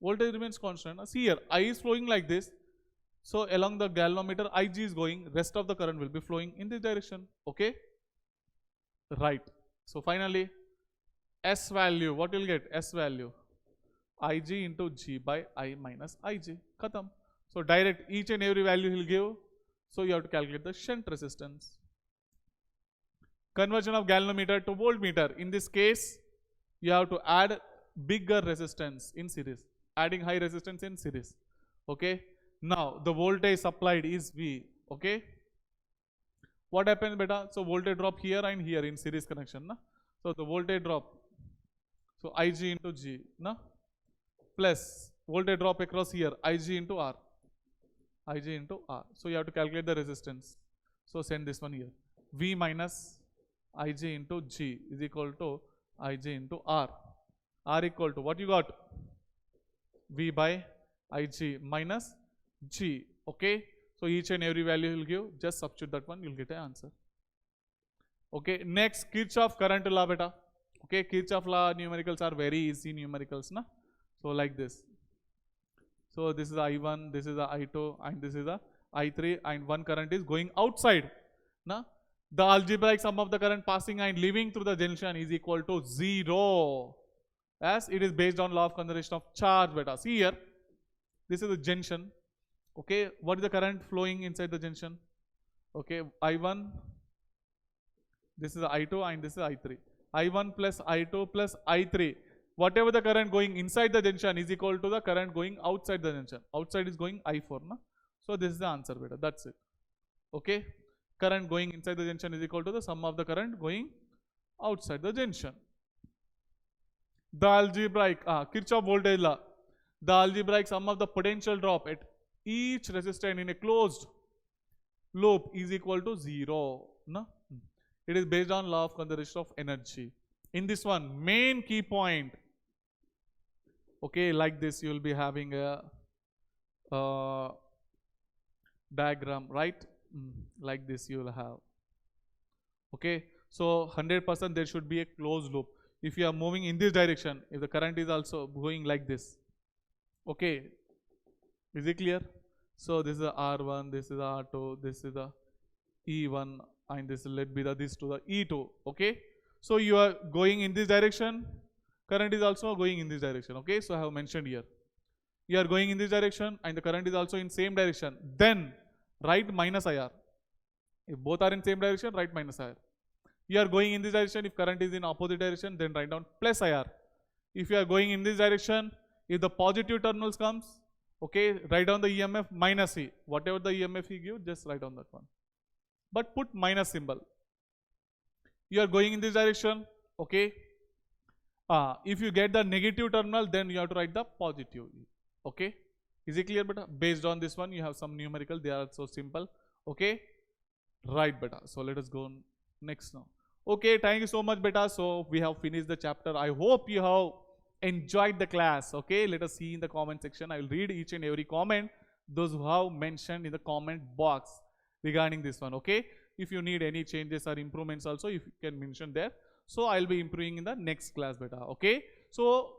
A: Voltage remains constant. Na? See here, I is flowing like this. So along the galvanometer, IG is going. Rest of the current will be flowing in this direction. Okay? Right. So finally, S value, what you'll get? S value, Ig into G by I minus Ig. Khatam. So direct each and every value he'll give. So you have to calculate the shunt resistance. Conversion of galvanometer to voltmeter. In this case, you have to add bigger resistance in series. Adding high resistance in series. Okay. Now the voltage supplied is V. Okay. What happens, beta? So voltage drop here and here in series connection. Na? So the voltage drop. So Ig into G. Na? Plus voltage drop across here. Ig into R. Ig into R. So you have to calculate the resistance. So send this one here. V minus Ig into G is equal to Ig into R. R equal to what you got? V by Ig minus G. Okay. So each and every value will give. Just substitute that one. You'll get an answer. Okay. Next, Kirchhoff current law, beta. Okay. Kirchhoff law numericals are very easy numericals, na? So like this. So this is I1, this is the I2, and this is the I3, and one current is going outside. Na? The algebraic sum of the current passing and leaving through the junction is equal to 0. As it is based on law of conservation of charge, beta. See here. This is the junction. Okay. What is the current flowing inside the junction? Okay. I1. This is the I2 and this is I3. I1 plus I2 plus I3. Whatever the current going inside the junction is equal to the current going outside the junction. Outside is going I4. Na? So this is the answer, beta. That's it. Okay. Current going inside the junction is equal to the sum of the current going outside the junction. The algebraic, Kirchhoff voltage law. The algebraic sum of the potential drop at each resistor in a closed loop is equal to 0. No? It is based on law of conservation of energy. In this one, main key point. Okay, like this you will be having a diagram, right? Like this you will have. Okay, so 100% there should be a closed loop. If you are moving in this direction, if the current is also going like this. Okay, is it clear? So this is the R1, this is the R2, this is the E1, and this let be the this to the E2. Okay, so you are going in this direction, current is also going in this direction. Okay, so I have mentioned here. You are going in this direction and the current is also in same direction. Then write minus IR. If both are in same direction, write minus IR. You are going in this direction, if current is in opposite direction, then write down plus IR. If you are going in this direction, if the positive terminals comes, okay, write down the EMF minus E. Whatever the EMF he give, just write down that one. But put minus symbol. You are going in this direction, okay. If you get the negative terminal, then you have to write the positive E. Okay. Is it clear, beta? Based on this one, you have some numerical, they are so simple. Okay. Right, beta. So let us go next now. Okay, thank you so much, beta. So we have finished the chapter. I hope you have enjoyed the class. Okay, let us see in the comment section. I will read each and every comment, those who have mentioned in the comment box regarding this one. Okay, if you need any changes or improvements also, if you can mention there. So I will be improving in the next class, beta. Okay, so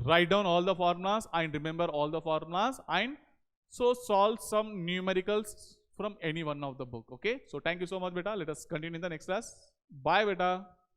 A: write down all the formulas and remember all the formulas, and so solve some numericals from any one of the book. Okay, so thank you so much, beta. Let us continue in the next class. Bye, beta.